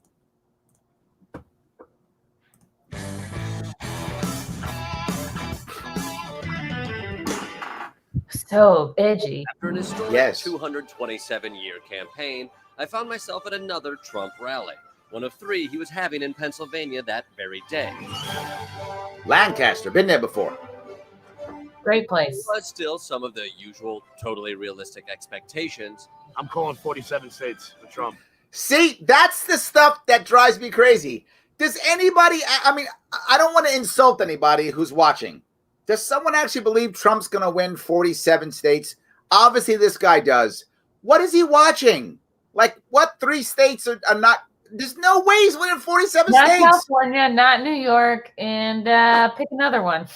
So edgy. After an historic 227-year campaign, I found myself at another Trump rally, one of 3 he was having in Pennsylvania that very day. Lancaster, been there before. Great place. But still some of the usual, totally realistic expectations. I'm calling 47 states for Trump. See, that's the stuff that drives me crazy. Does anybody, I mean, I don't want to insult anybody who's watching. Does someone actually believe Trump's going to win 47 states? Obviously, this guy does. What is he watching? Like, what 3 states are not? There's no way he's winning 47 not states. Not California, not New York, and pick another one.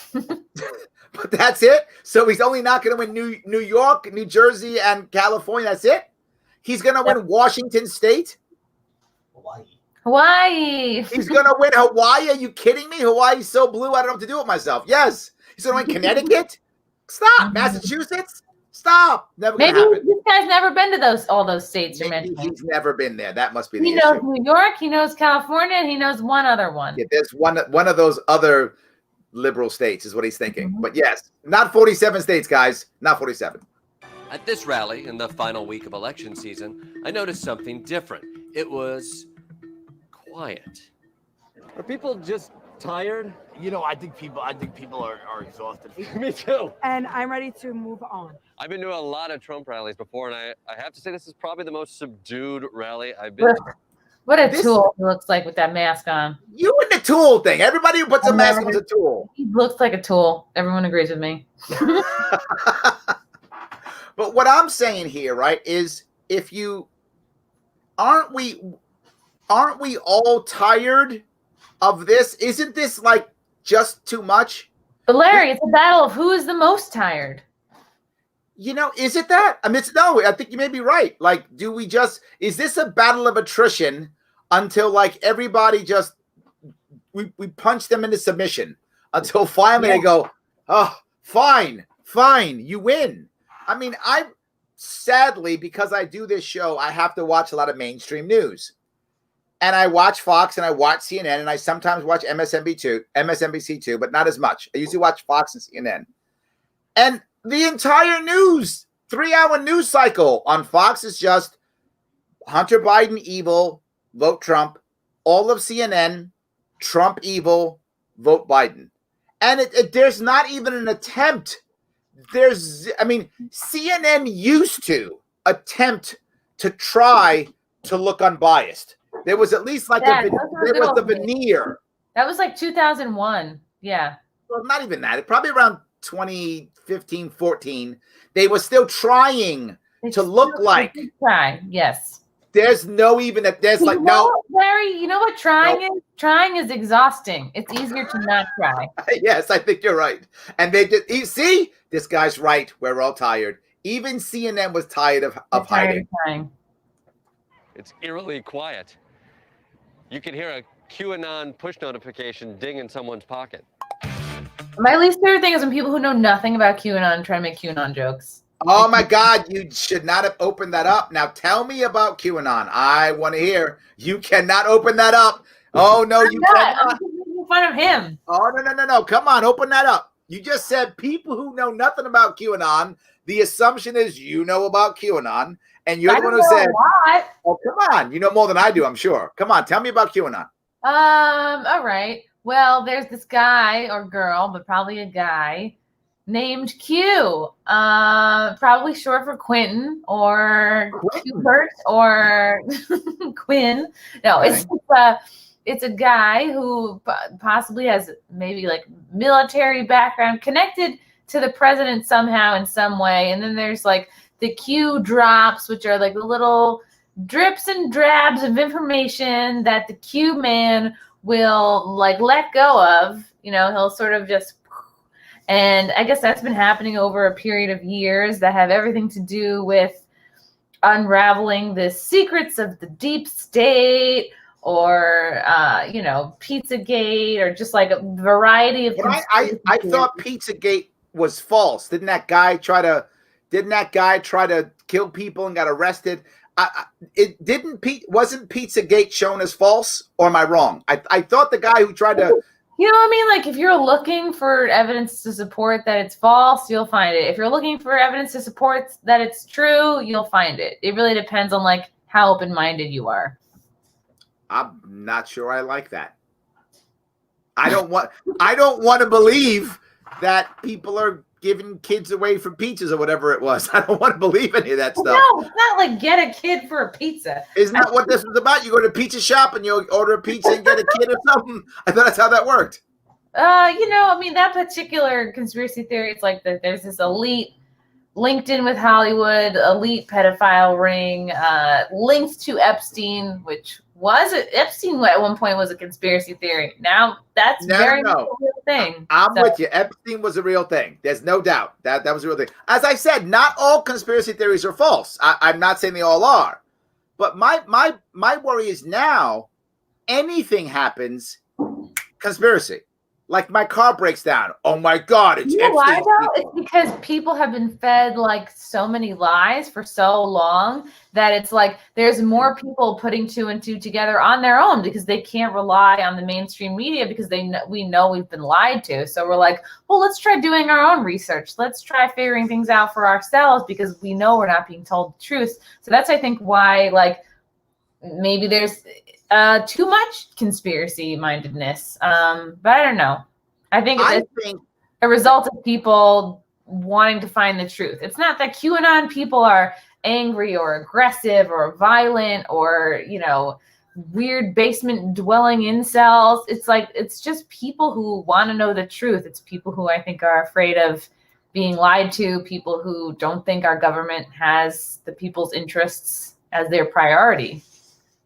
But that's it? So he's only not going to win New York, New Jersey, and California. That's it? He's going to win Washington State? Hawaii. He's going to win Hawaii? Are you kidding me? Hawaii's so blue, I don't know what to do with myself. Yes. He's going to win Connecticut? Stop. Massachusetts? Stop. Never going to happen. This guy's never been to all those states you're mentioning. He's never been there. That must be the issue. He knows New York, he knows California, and he knows one other one. Yeah, there's one of those other liberal states is what he's thinking. But yes, not 47 states, guys. Not 47. At this rally, in the final week of election season, I noticed something different. It was quiet. Are people just tired? You know, I think people are exhausted. Me too. And I'm ready to move on. I've been to a lot of Trump rallies before, and I have to say this is probably the most subdued rally I've been to. What a tool he looks like with that mask on. You and the tool thing. Everybody who puts a mask on is a tool. He looks like a tool. Everyone agrees with me. But what I'm saying here, right, is aren't we all tired of this? Isn't this like just too much? But Larry, it's a battle of who is the most tired. You know, is it that? I mean, no, I think you may be right. Like, is this a battle of attrition until like everybody just, we punch them into submission until finally they go, oh, fine, you win. I mean, sadly, because I do this show, I have to watch a lot of mainstream news. and I watch Fox and I watch CNN and I sometimes watch MSNBC too, but not as much. I usually watch Fox and CNN. And the entire news, 3-hour news cycle on Fox is just Hunter Biden evil, vote Trump. All of CNN, Trump evil, vote Biden. And there's not even an attempt. CNN used to attempt to try to look unbiased. There was at least like there was the veneer. That was like 2001. Yeah. Well, not even that. Probably around 2015, 14. They were still trying to look like. Yes. There's no even that. There's like no. Larry, you know what trying is? Trying is exhausting. It's easier to not try. Yes, I think you're right. And they did. See, this guy's right. We're all tired. Even CNN was tired of hiding. It's eerily quiet. You can hear a QAnon push notification ding in someone's pocket. My least favorite thing is when people who know nothing about QAnon try to make QAnon jokes. Oh my God, you should not have opened that up. Now tell me about QAnon. I want to hear. You cannot open that up. Oh no, you cannot. I'm making fun of him. Oh no. Come on, open that up. You just said people who know nothing about QAnon. The assumption is you know about QAnon, and you're the one who said, "Oh, come on, you know more than I do, I'm sure." Come on, tell me about QAnon. All right. Well, there's this guy or girl, but probably a guy named Q. Probably short for Quentin or Qbert or Quinn. No, it's a guy who possibly has maybe like military background connected to the president somehow in some way. And then there's like the Q drops, which are like the little drips and drabs of information that the Q man will like let go of. You know, he'll sort of just, and I guess that's been happening over a period of years that have everything to do with unraveling the secrets of the deep state or, Pizzagate or just like a variety of. I thought Pizzagate was false. Didn't that guy try to kill people and got arrested? Wasn't Pizzagate shown as false, or am I wrong? I thought the guy who tried to. You know what I mean? Like if you're looking for evidence to support that it's false, you'll find it. If you're looking for evidence to support that it's true, you'll find it. It really depends on like how open-minded you are. I'm not sure I like that. I don't want to believe that people are giving kids away for pizzas or whatever it was. I don't want to believe any of that stuff. No, it's not like get a kid for a pizza. Isn't that what this is about? You go to a pizza shop and you order a pizza and get a kid or something? I thought that's how that worked. That particular conspiracy theory, it's like that there's this elite linked in with Hollywood, elite pedophile ring, linked to Epstein, which Epstein at one point was a conspiracy theory. Now that's very much a real thing. I'm with you. Epstein was a real thing. There's no doubt that was a real thing. As I said, not all conspiracy theories are false. I'm not saying they all are, but my worry is now anything happens, conspiracy. Like my car breaks down. Oh my God! It's Epstein. Why though? It's because people have been fed like so many lies for so long that it's like there's more people putting 2 and 2 together on their own because they can't rely on the mainstream media because we know we've been lied to. So we're like, well, let's try doing our own research. Let's try figuring things out for ourselves because we know we're not being told the truth. So that's I think why like maybe there's too much conspiracy mindedness. But I don't know. I think it's a result of people wanting to find the truth. It's not that QAnon people are angry or aggressive or violent or, weird basement dwelling incels. It's like, it's just people who want to know the truth. It's people who I think are afraid of being lied to, people who don't think our government has the people's interests as their priority.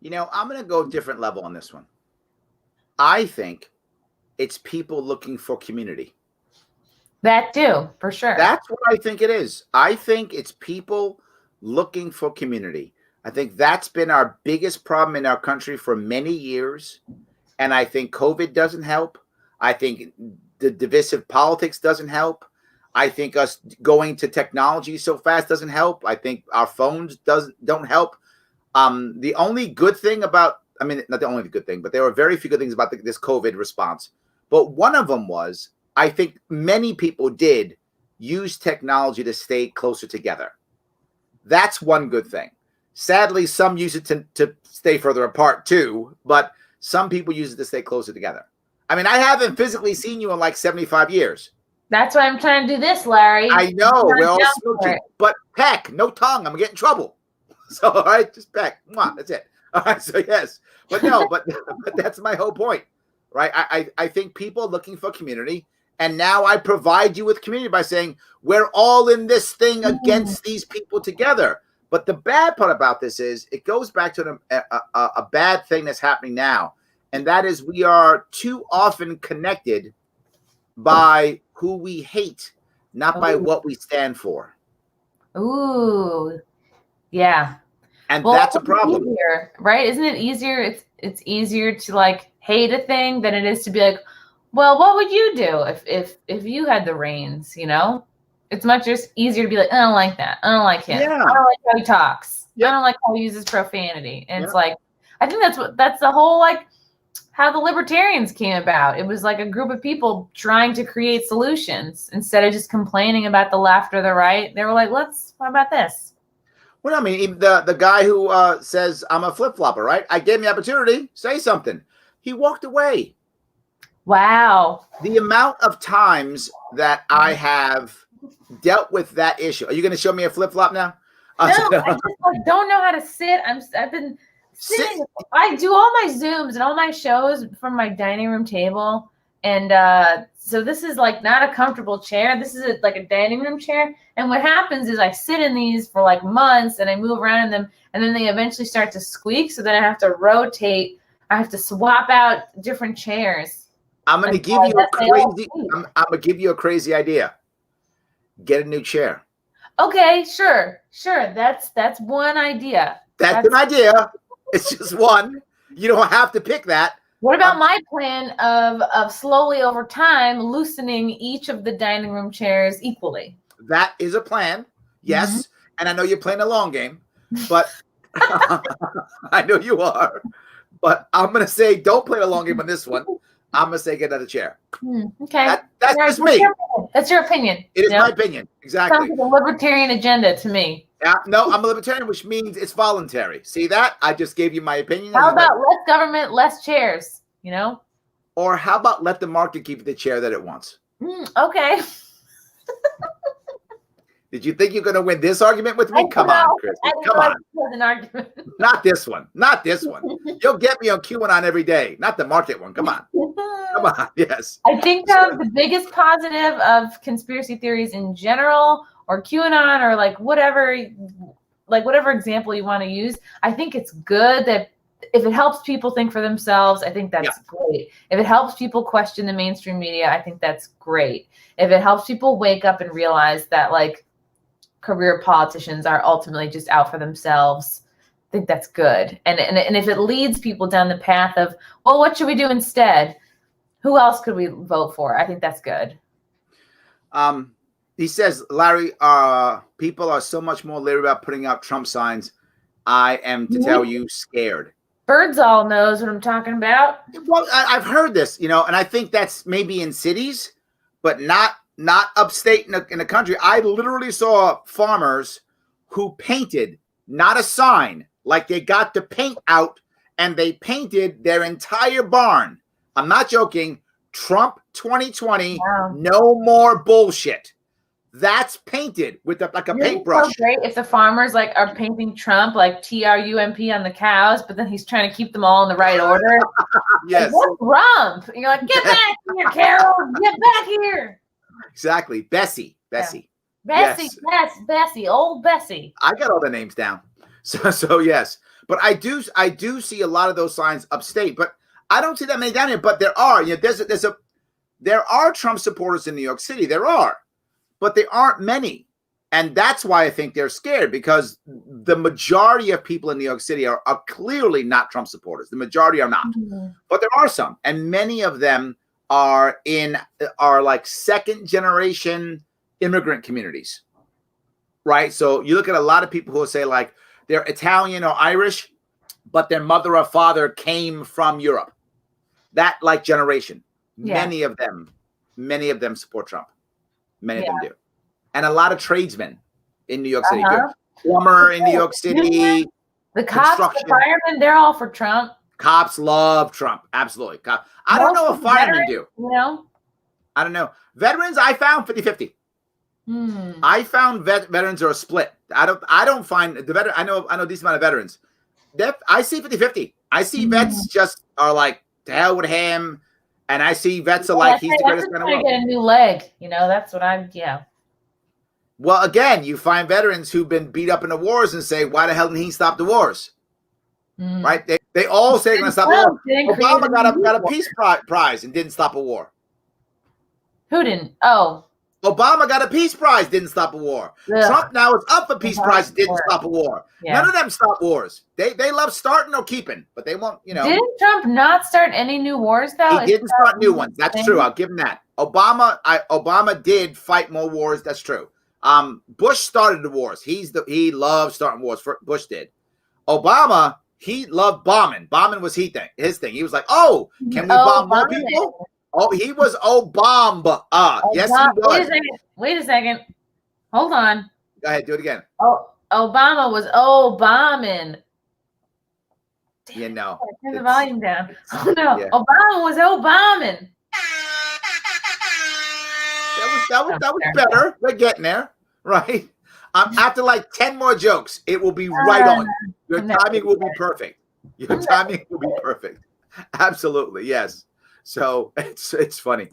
I'm going to go a different level on this one. I think it's people looking for community. That too, for sure. That's what I think it is. I think it's people looking for community. I think that's been our biggest problem in our country for many years. And I think COVID doesn't help. I think the divisive politics doesn't help. I think us going to technology so fast doesn't help. I think our phones don't help. The only good thing about I mean, not the only good thing, but there were very few good things about this COVID response. But one of them was, I think many people did use technology to stay closer together. That's one good thing. Sadly, some use it to stay further apart too, but some people use it to stay closer together. I mean, I haven't physically seen you in like 75 years. That's why I'm trying to do this, Larry. I know, we're all smooching, but peck, no tongue. I'm gonna get in trouble. So, all right, just peck. Mwah, that's it. All right, so yes, but no, but that's my whole point, right? I think people are looking for community, and now I provide you with community by saying we're all in this thing against these people together. But the bad part about this is it goes back to a bad thing that's happening now, and that is we are too often connected by who we hate, not by what we stand for. Ooh, yeah. And that's a problem. Easier, right? Isn't it easier? It's easier to like hate a thing than it is to be like, well, what would you do if you had the reins, you know? It's much just easier to be like, I don't like that. I don't like him. Yeah. I don't like how he talks. Yep. I don't like how he uses profanity. And it's like, I think that's the whole like how the libertarians came about. It was like a group of people trying to create solutions instead of just complaining about the left or the right. They were like, what about this? Well, I mean, even the guy who says I'm a flip-flopper, right? I gave him the opportunity, say something. He walked away. Wow. The amount of times that I have dealt with that issue. Are you going to show me a flip-flop now? No, I just like, don't know how to sit. I've been sitting. I do all my Zooms and all my shows from my dining room table. And so this is like not a comfortable chair. This is like a dining room chair. And what happens is I sit in these for like months and I move around in them. And then they eventually start to squeak. So then I have to rotate. I have to swap out different chairs. I'm going to give you a crazy. I'm going to give you a crazy idea. Get a new chair. Okay, sure. That's one idea. That's an idea. It's just one. You don't have to pick that. What about my plan of slowly over time loosening each of the dining room chairs equally? That is a plan. Yes. Mm-hmm. And I know you're playing a long game, but I know you are. But I'm going to say don't play the long game on this one. I'm going to say get another chair. Okay. That's just me. That's your opinion. It is my opinion. Exactly. Sounds like a libertarian agenda to me. Yeah, no, I'm a libertarian, which means it's voluntary. See that? I just gave you my opinion. How about less government, less chairs, you know? Or how about let the market keep the chair that it wants? Okay. Did you think you're going to win this argument with me? Come on, Chris. Come on. An argument. Not this one. Not this one. You'll get me on QAnon every day. Not the market one. Come on. Come on. Yes. I think the biggest positive of conspiracy theories in general, or QAnon, or like whatever example you want to use, I think it's good that if it helps people think for themselves, I think that's great. If it helps people question the mainstream media, I think that's great. If it helps people wake up and realize that like career politicians are ultimately just out for themselves, I think that's good. And if it leads people down the path of, well, what should we do instead? Who else could we vote for? I think that's good. He says, Larry, people are so much more leery about putting out Trump signs. I am, to tell you, scared. Birdsall knows what I'm talking about. Well, I've heard this, and I think that's maybe in cities, but not upstate in the country. I literally saw farmers who painted, not a sign, like they got the paint out and they painted their entire barn. I'm not joking. Trump 2020, no more bullshit. That's painted with like a paintbrush. So great if the farmers like are painting Trump like TRUMP on the cows, but then he's trying to keep them all in the right order. Yes. Like, what's Trump? And you're like, get back here, Carol. Get back here. Exactly. Bessie. Bessie, Yes. yes, Bessie, old Bessie. I got all the names down. So yes. But I do see a lot of those signs upstate, but I don't see that many down here. But there are, there are Trump supporters in New York City. There are. But they aren't many. And that's why I think they're scared, because the majority of people in New York City are clearly not Trump supporters. The majority are not. Mm-hmm. But there are some. And many of them are like second generation immigrant communities. Right? So you look at a lot of people who will say like they're Italian or Irish, but their mother or father came from Europe. That like generation. Yeah. Many of them support Trump. Many of them do. And a lot of tradesmen in New York City do. Plumber in New York City. The cops, the firemen, they're all for Trump. Cops love Trump. Absolutely. I don't know if firemen do. You know? I don't know. Veterans, I found 50-50. I found veterans are a split. I don't find the veteran. I know a decent amount of veterans. I see 50-50. I see vets just are like, to hell with him. And I see vets are like, he's the greatest man in the world. Get a new leg. You know, that's what Well, again, you find veterans who've been beat up in the wars and say, why the hell didn't he stop the wars? Right? They all say they're going to stop the war. Obama got a peace prize and didn't stop a war. Who didn't? Oh. Obama got a peace prize, didn't stop a war. Ugh. Trump now is up for peace prize, didn't stop a war. Yeah. None of them stop wars. They love starting or keeping, but they won't, Didn't Trump not start any new wars, though? He didn't start new ones. That's true. I'll give him that. Obama did fight more wars. That's true. Bush started the wars. He loved starting wars. Bush did. Obama, he loved bombing. Bombing was his thing. He was like, oh, can we bomb more people? Oh, he was Obama. Yes, he was. Wait a second. Hold on. Go ahead. Do it again. Oh, Obama was bombing. Turn the volume down. Oh, no. Yeah. Obama was bombing. That was better. We're getting there. Right? After like 10 more jokes, it will be right on. Your timing will be perfect. Your timing will be perfect. Absolutely. Yes. So it's funny.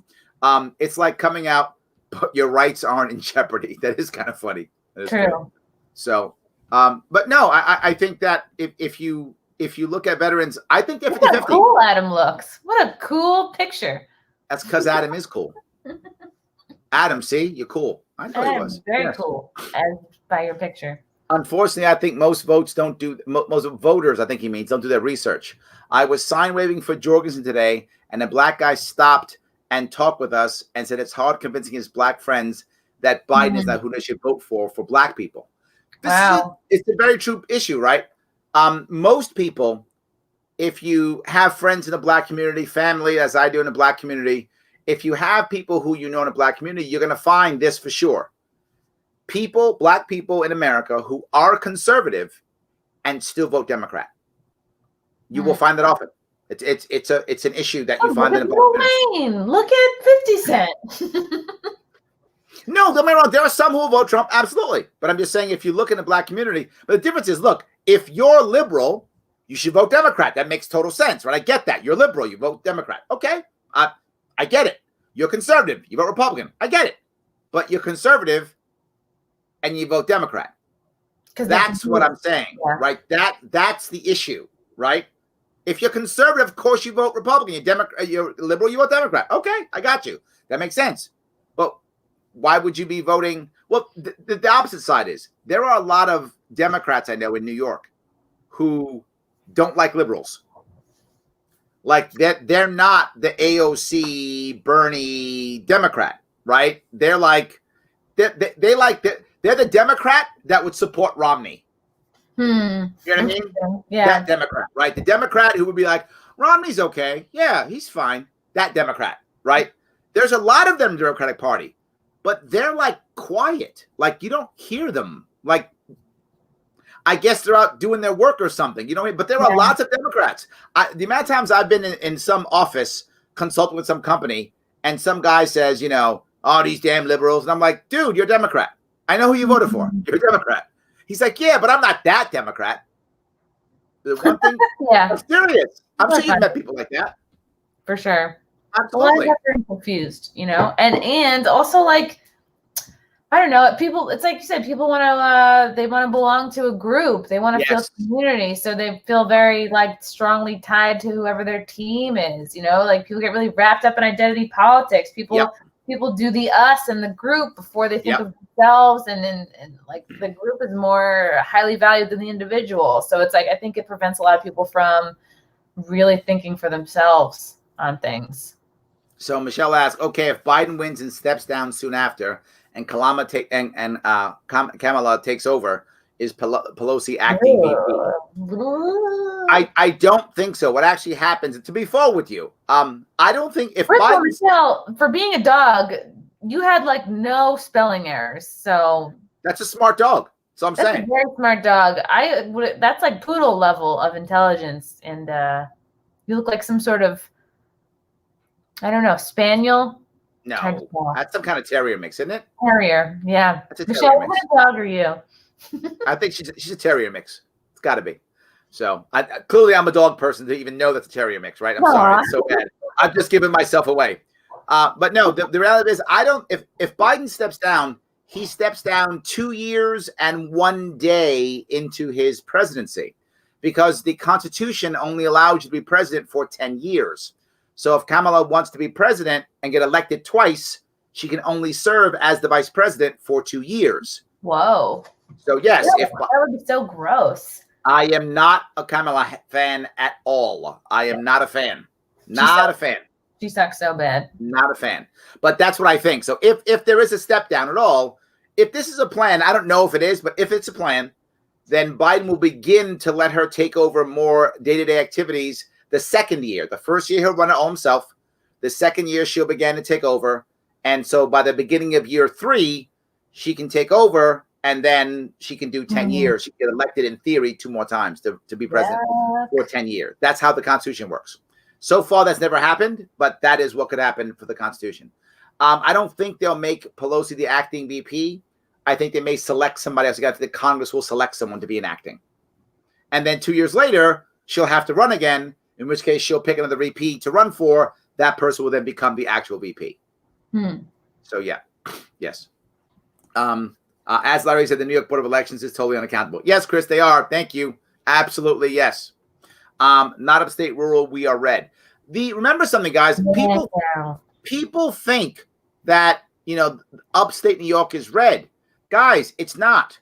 It's like coming out, but your rights aren't in jeopardy. That is kind of funny. True. Funny. So, but no, I think that if you look at veterans, I think they're 50-50. What a cool Adam looks. What a cool picture. That's because Adam is cool. Adam, see, you're cool. I know he was. Very cool, as by your picture. Unfortunately, I think most voters, I think he means, don't do their research. I was sign waving for Jorgensen today, and a black guy stopped and talked with us and said it's hard convincing his black friends that Biden is not who they should vote for black people. It's a very true issue, right? Most people, if you have friends in the black community, family, as I do in the black community, if you have people who you know in the black community, you're going to find this for sure. Black people in America who are conservative and still vote Democrat. You will find that often. It's an issue that you find in the black community. Look at 50 Cent. No, don't get me wrong. There are some who will vote Trump, absolutely. But I'm just saying, if you look in the black community, but the difference is, look, if you're liberal, you should vote Democrat. That makes total sense, right? I get that. You're liberal, you vote Democrat. Okay, I get it. You're conservative, you vote Republican. I get it. But you're conservative and you vote Democrat. That's what I'm saying, right? That's the issue, right? If you're conservative, of course you vote Republican. You're liberal, you vote Democrat. Okay, I got you. That makes sense. But why would you be voting? Well, the opposite side is there are a lot of Democrats I know in New York who don't like liberals. Like they're not the AOC Bernie Democrat, right? They're like they're the Democrat that would support Romney. You know what I mean? Yeah. That Democrat, right? The Democrat who would be like, Romney's okay. Yeah, he's fine. That Democrat, right? There's a lot of them in the Democratic Party, but they're like quiet. Like you don't hear them. Like I guess they're out doing their work or something, you know what I mean? But there are lots of Democrats. The amount of times I've been in some office consulting with some company and some guy says, oh, these damn liberals. And I'm like, dude, you're a Democrat. I know who you voted for. You're a Democrat. He's like, yeah, but I'm not that Democrat. The one thing, I'm serious. I'm sure you've met people like that. For sure. Absolutely. Well, I get confused, and also like, I don't know. People, it's like you said, people want to, they want to belong to a group. They want to feel community. So they feel very like strongly tied to whoever their team is, like people get really wrapped up in identity politics. People do the us and the group before they think of themselves. And like the group is more highly valued than the individual. So it's like, I think it prevents a lot of people from really thinking for themselves on things. So Michelle asked, okay, if Biden wins and steps down soon after, and Kamala takes over, is Pelosi acting VP? I don't think so. What actually happens, to be fair with you, I don't think if First of all, Biden, Michelle, for being a dog, you had like no spelling errors. So that's a smart dog. So I'm that's saying a very smart dog. That's like poodle level of intelligence, and you look like some sort of, I don't know, spaniel. no, that's some kind of terrier mix, isn't it? Terrier, yeah. That's a Michelle, terrier what mix. kind of dog are you? I think she's a terrier mix. It's got to be. So clearly I'm a dog person to even know that's a terrier mix, right? I'm sorry, it's so bad. I'm just giving myself away. But no, the reality is I don't. If Biden steps down, he steps down 2 years and 1 day into his presidency, because the Constitution only allows you to be president for 10 years. So if Kamala wants to be president and get elected twice, she can only serve as the vice president for 2 years. Whoa. So yes, that would be so gross. I am not a Kamala fan at all. I am not a fan. Not a fan. She sucks so bad. Not a fan. But that's what I think. So if there is a step down at all, if this is a plan, I don't know if it is, but if it's a plan, then Biden will begin to let her take over more day-to-day activities the second year. The first year, he'll run it all himself. The second year, she'll begin to take over. And so by the beginning of year 3, she can take over, and then she can do 10 years. She can get elected in theory 2 more times to be president for 10 years. That's how the Constitution works. So far, that's never happened, but that is what could happen for the Constitution. I don't think they'll make Pelosi the acting VP. I think they may select somebody else. The Congress will select someone to be an acting. And then 2 years later, she'll have to run again, in which case she'll pick another VP to run for. That person will then become the actual VP. So, yeah. Yes. As Larry said, the New York Board of Elections is totally unaccountable. Yes, Chris, they are. Thank you. Absolutely, yes. Not upstate rural, we are red. Remember something, guys. People think that, upstate New York is red. Guys, it's not.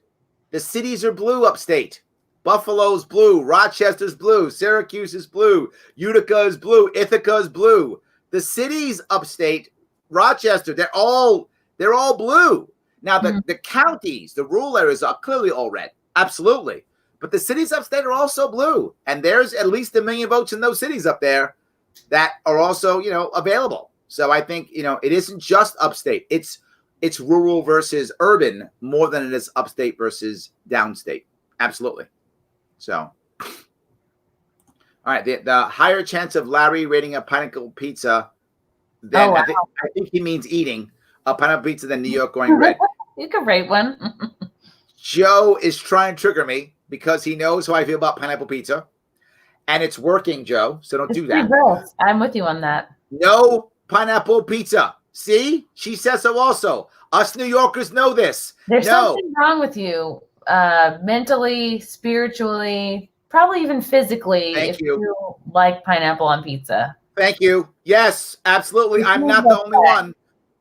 The cities are blue upstate. Buffalo's blue. Rochester's blue. Syracuse is blue. Utica is blue. Ithaca is blue. The cities upstate, Rochester, they're all blue. Now, the counties, the rural areas are clearly all red. Absolutely. But the cities upstate are also blue. And there's at least 1 million votes in those cities up there that are also, available. So I think, it isn't just upstate. It's rural versus urban more than it is upstate versus downstate. Absolutely. So, all right. The higher chance of Larry rating a pineapple pizza than I think he means eating a pineapple pizza than New York going red. You could rate one. Joe is trying to trigger me because he knows how I feel about pineapple pizza. And it's working, Joe. So don't do that. Gross. I'm with you on that. No pineapple pizza. See? She says so also. Us New Yorkers know this. There's something wrong with you. Mentally, spiritually, probably even physically. Thank you. Like pineapple on pizza. Thank you. Yes, absolutely. I'm not the only one.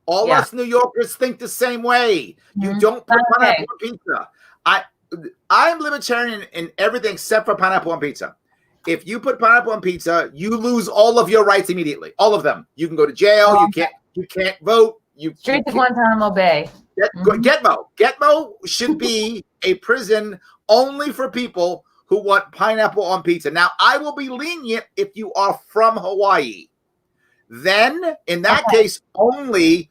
All us New Yorkers think the same way. You don't put pineapple on pizza. I'm libertarian in everything except for pineapple on pizza. If you put pineapple on pizza, you lose all of your rights immediately. All of them. You can go to jail. You can't vote. Straight to Guantanamo Bay. Gitmo should be a prison only for people who want pineapple on pizza. Now, I will be lenient if you are from Hawaii. Then, in that case, only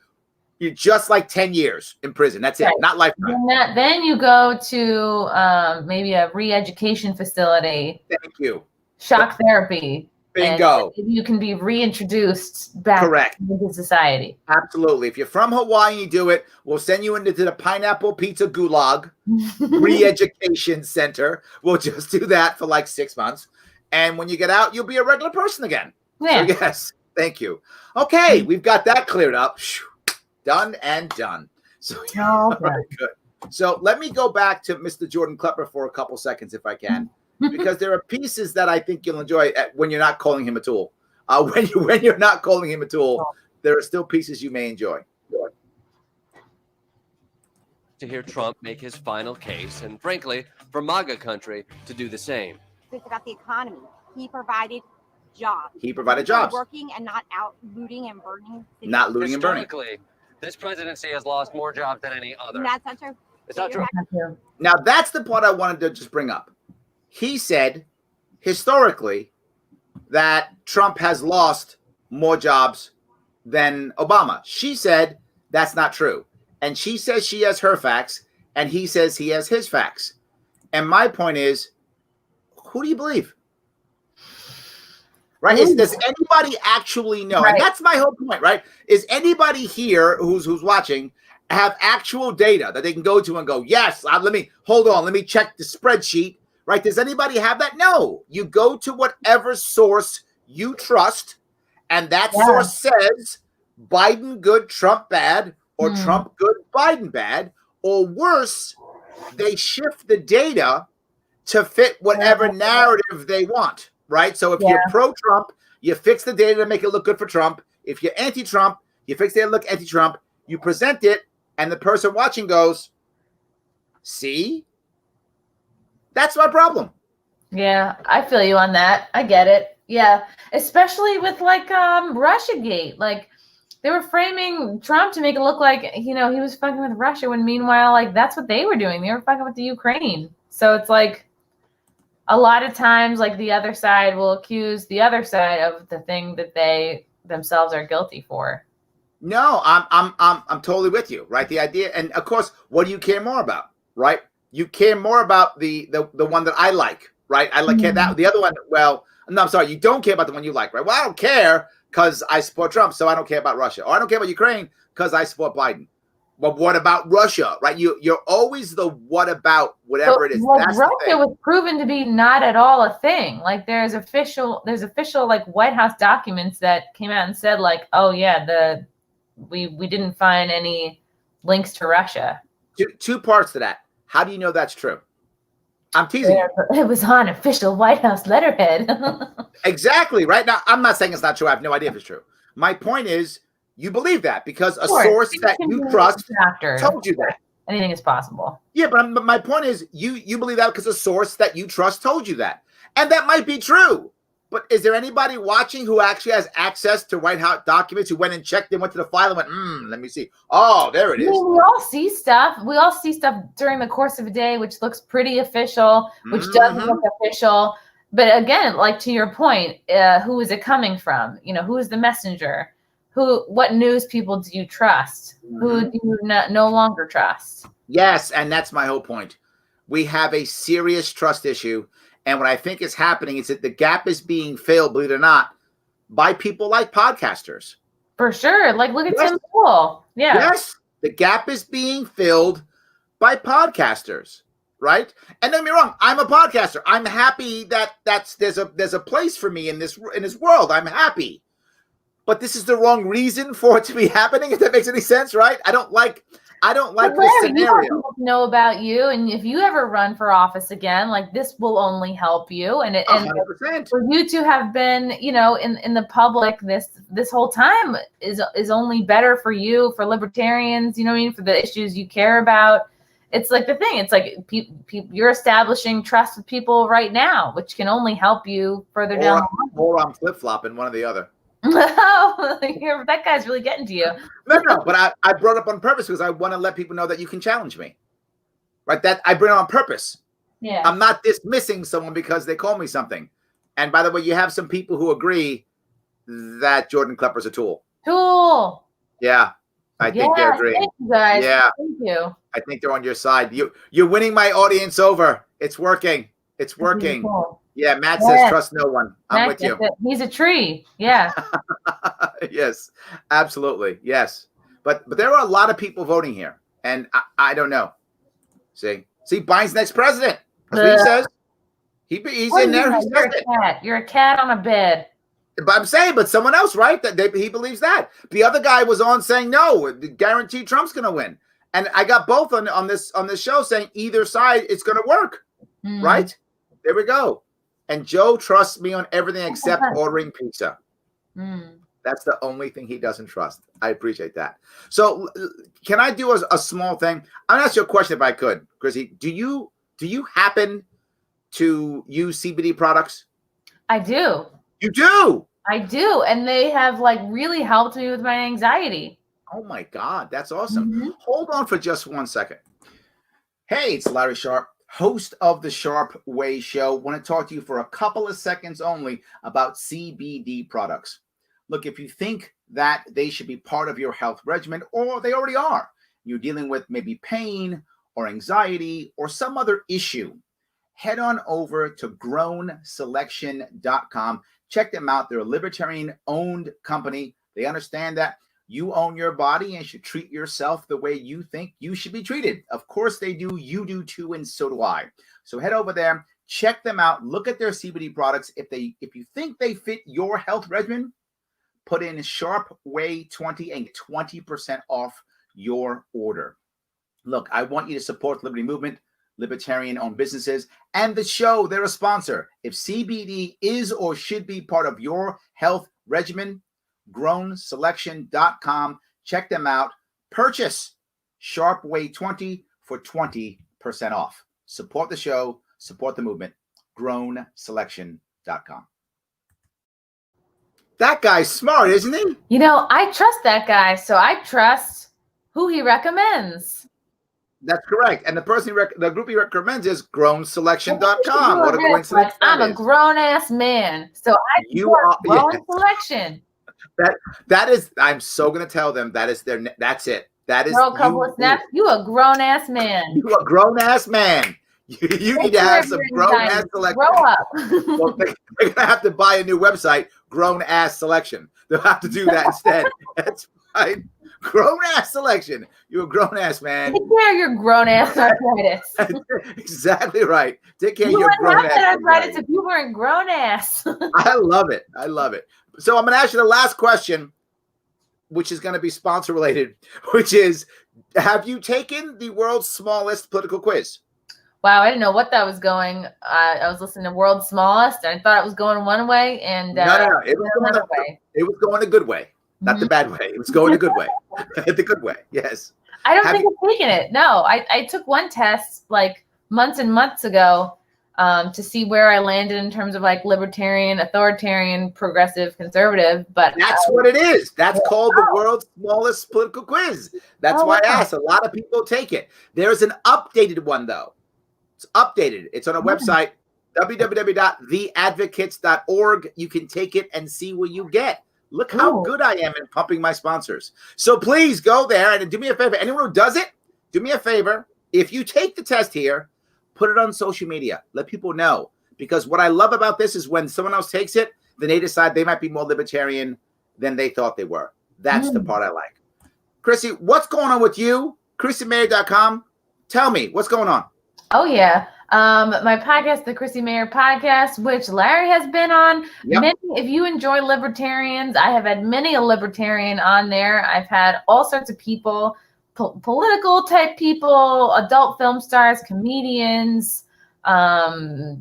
you just like 10 years in prison. That's it, not lifetime. Then you go to maybe a re-education facility. Thank you. Shock therapy. Bingo. And you can be reintroduced back into society. Absolutely. If you're from Hawaii and you do it, we'll send you into the pineapple pizza gulag re-education center. We'll just do that for like 6 months. And when you get out, you'll be a regular person again. Yeah. So yes. Thank you. Okay. We've got that cleared up. Done and done. So, good. So let me go back to Mr. Jordan Klepper for a couple seconds if I can. Because there are pieces that I think you'll enjoy when you're not calling him a tool. When you're not calling him a tool, there are still pieces you may enjoy. To hear Trump make his final case, and frankly, for MAGA country to do the same. It's about the economy. He provided jobs. Working and not out looting and burning. Not looting and burning. This presidency has lost more jobs than any other. That's not true. It's not true. Now, that's the part I wanted to just bring up. He said historically that Trump has lost more jobs than Obama. She said that's not true. And she says she has her facts, and he says he has his facts. And my point is, who do you believe? Right? Does anybody actually know? Right. And that's my whole point, right? Is anybody here who's watching have actual data that they can go to and go, yes, let me check the spreadsheet, right? Does anybody have that? No. You go to whatever source you trust, and that source says Biden good, Trump bad, or Trump good, Biden bad, or worse, they shift the data to fit whatever narrative they want. Right? So if you're pro-Trump, you fix the data to make it look good for Trump. If you're anti-Trump, you fix the data to look anti-Trump. You present it, and the person watching goes, see? That's my problem. Yeah, I feel you on that. I get it. Yeah, especially with like Russiagate. Like they were framing Trump to make it look like, he was fucking with Russia, when meanwhile, like that's what they were doing. They were fucking with the Ukraine. So it's like, a lot of times, like the other side will accuse the other side of the thing that they themselves are guilty for. No, I'm totally with you, right? The idea, and of course, what do you care more about, right? You care more about the one that I like, right? I like that. The other one, well, no, I'm sorry, you don't care about the one you like, right? Well, I don't care because I support Trump, so I don't care about Russia, or I don't care about Ukraine because I support Biden. But what about Russia, right? You're always the what about whatever it is. Like Russia was proven to be not at all a thing. Like there's official like White House documents that came out and said like, oh yeah, we didn't find any links to Russia. Two parts to that. How do you know that's true? I'm teasing you. It was on official White House letterhead. Exactly, right? Now, I'm not saying it's not true. I have no idea if it's true. My point is, you believe that because a source that you trust told you that. Anything is possible. Yeah, but my point is, you believe that because a source that you trust told you that. And that might be true. But is there anybody watching who actually has access to White House documents, who went and checked and went to the file and went, let me see. Oh, there it is. We all see stuff. We all see stuff during the course of a day, which looks pretty official, which doesn't look official. But again, like to your point, who is it coming from? Who is the messenger? What news people do you trust? Who do you no longer trust? Yes, and that's my whole point. We have a serious trust issue, and what I think is happening is that the gap is being filled, believe it or not, by people like podcasters. For sure. Like, look at Tim Pool. Yeah. Yes, the gap is being filled by podcasters, right? And don't get me wrong, I'm a podcaster. I'm happy that there's a place for me in this world. I'm happy. But this is the wrong reason for it to be happening, if that makes any sense, right? I don't like this scenario. You want to know about you, and if you ever run for office again, like this will only help you. And 100%. For you to have been, in the public this whole time is only better for you, for libertarians. You know what I mean? For the issues you care about. It's like the thing. It's like you're establishing trust with people right now, which can only help you further down the line. Or I'm flip-flopping, one or the other. No, that guy's really getting to you. No, but I brought it up on purpose because I want to let people know that you can challenge me. Right? That I bring it on purpose. Yeah. I'm not dismissing someone because they call me something. And by the way, you have some people who agree that Jordan Klepper's a tool. Tool. Yeah. I think they agree. Thank you guys. Yeah. Thank you. I think they're on your side. You're winning my audience over. It's working. It's working. Cool. Yeah, Matt says trust no one. I'm with you. He's a tree. Yeah. Yes, absolutely. Yes. But there are a lot of people voting here. And I don't know. See, Biden's next president. That's what he says. He's in there. He You're a cat. You're a cat on a bed. But I'm saying, but someone else, right? He believes that. The other guy was on saying no, guaranteed Trump's going to win. And I got both on this show saying either side it's going to work. Right? There we go. And Joe trusts me on everything except ordering pizza. That's the only thing he doesn't trust. I appreciate that. So can I do a small thing? I'm going to ask you a question if I could. Chrissy, do you happen to use CBD products? I do. You do? I do. And they have like really helped me with my anxiety. Oh my God. That's awesome. Hold on for just 1 second. Hey, it's Larry Sharpe. host of the Sharpe Way show. Want to talk to you for a couple of seconds only about CBD products. Look, if you think that they should be part of your health regimen, or they already are, you're dealing with maybe pain or anxiety or some other issue, head on over to grownselection.com. Check them out. They're a libertarian-owned company. They understand that you own your body and should treat yourself the way you think you should be treated. Of course they do. You do too, and so do I. So head over there, check them out, look at their CBD products. If you think they fit your health regimen, put in Sharpe Way 20 and get 20% off your order. Look, I want you to support the Liberty Movement, libertarian-owned businesses, and the show. They're a sponsor. If CBD is or should be part of your health regimen, grownselection.com. Check them out. Purchase Sharpe Way 20 for 20% off. Support the show. Support the movement. Grownselection.com. That guy's smart, isn't he? You know, I trust that guy, so I trust who he recommends. That's correct. And the person the group he recommends is grownselection.com. What a coincidence. I'm a grown-ass man, so I support Grown Selection. That is, I'm so going to tell them that's it. That is Girl, couple of snaps. You a grown-ass man. You a grown-ass man. You need to have some grown-ass selection. Grow up. Well, they're going to have to buy a new website, Grown-Ass Selection. They'll have to do that instead. That's right. Grown-ass selection. You're a grown-ass man. Take care of your grown-ass arthritis. Exactly right. Take care of your grown-ass arthritis if you weren't grown-ass. I love it. I love it. So I'm going to ask you the last question, which is going to be sponsor-related, which is, have you taken the world's smallest political quiz? Wow, I didn't know what that was going. I was listening to World's Smallest, and I thought it was going one way, and no. It was going a good way. Not the bad way. It was going a good way. The good way, yes. I don't think I've taken it. No, I took one test like months and months ago to see where I landed in terms of like libertarian, authoritarian, progressive, conservative. But that's what it is. That's called the world's smallest political quiz. That's why I asked. A lot of people take it. There's an updated one, though. It's updated. It's on a website, www.theadvocates.org. You can take it and see what you get. Look how good I am in pumping my sponsors. So please go there and do me a favor. Anyone who does it, do me a favor. If you take the test here, put it on social media. Let people know. Because what I love about this is when someone else takes it, then they decide they might be more libertarian than they thought they were. That's the part I like. Chrissie, what's going on with you? ChrissieMayr.com. Tell me, what's going on? Oh, yeah. My podcast, the Chrissie Mayr podcast, which Larry has been on. Yep. If you enjoy libertarians, I have had many a libertarian on there. I've had all sorts of people, political type people, adult film stars, comedians,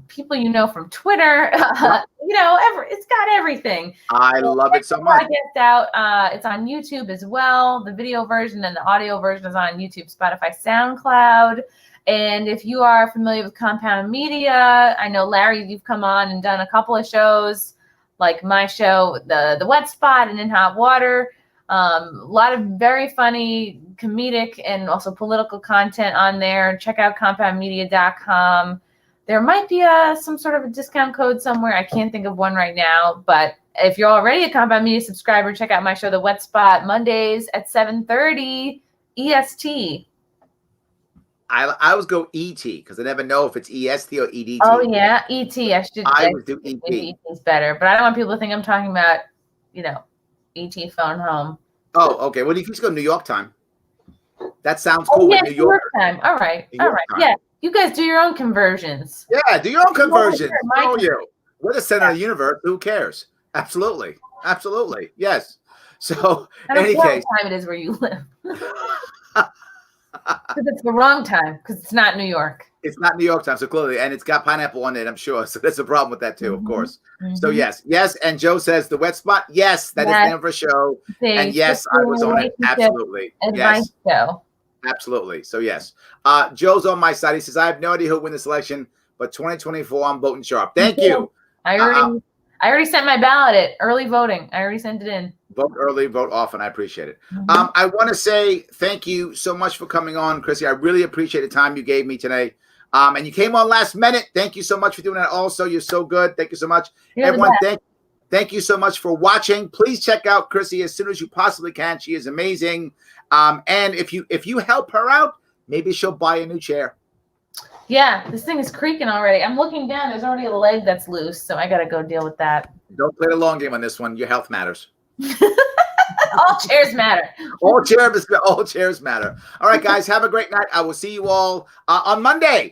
people you know from Twitter. It's got everything. I love it so much. It's out. It's on YouTube as well. The video version and the audio version is on YouTube, Spotify, SoundCloud. And if you are familiar with Compound Media, I know, Larry, you've come on and done a couple of shows, like my show, the Wet Spot and In Hot Water. A lot of very funny, comedic, and also political content on there. Check out compoundmedia.com. There might be some sort of a discount code somewhere. I can't think of one right now. But if you're already a Compound Media subscriber, check out my show, The Wet Spot, Mondays at 7:30 EST. I always go ET because I never know if it's EST or EDT. Oh, yeah, ET. I would do ET. ET's better, but I don't want people to think I'm talking about, ET phone home. Oh, okay. Well, you can just go New York time. That sounds cool with New York time. All right. Time. Yeah, you guys do your own conversions. Yeah, do your own conversions. We're the center of the universe. Who cares? Absolutely. Absolutely. Yes. So, in any case. What time it is where you live. Because it's the wrong time, because it's not New York. It's not New York time, so clearly, and it's got pineapple on it, I'm sure. So that's a problem with that too, of course. So yes. And Joe says the Wet Spot. Yes, that is the name of a show. And yes, I was on it. Absolutely. Yes. Show. Absolutely. So yes. Joe's on my side. He says, I have no idea who'll win this election, but 2024, I'm voting Sharpe. Thank you. I already sent my ballot. Early voting. I already sent it in. Vote early, vote often. I appreciate it. I want to say thank you so much for coming on, Chrissie. I really appreciate the time you gave me today. And you came on last minute. Thank you so much for doing that. Also, you're so good. Thank you so much. Everyone, thank you so much for watching. Please check out Chrissie as soon as you possibly can. She is amazing. And if you help her out, maybe she'll buy a new chair. Yeah, this thing is creaking already. I'm looking down. There's already a leg that's loose, so I got to go deal with that. Don't play the long game on this one. Your health matters. All chairs matter. All chairs matter. All right, guys, have a great night. I will see you all on Monday.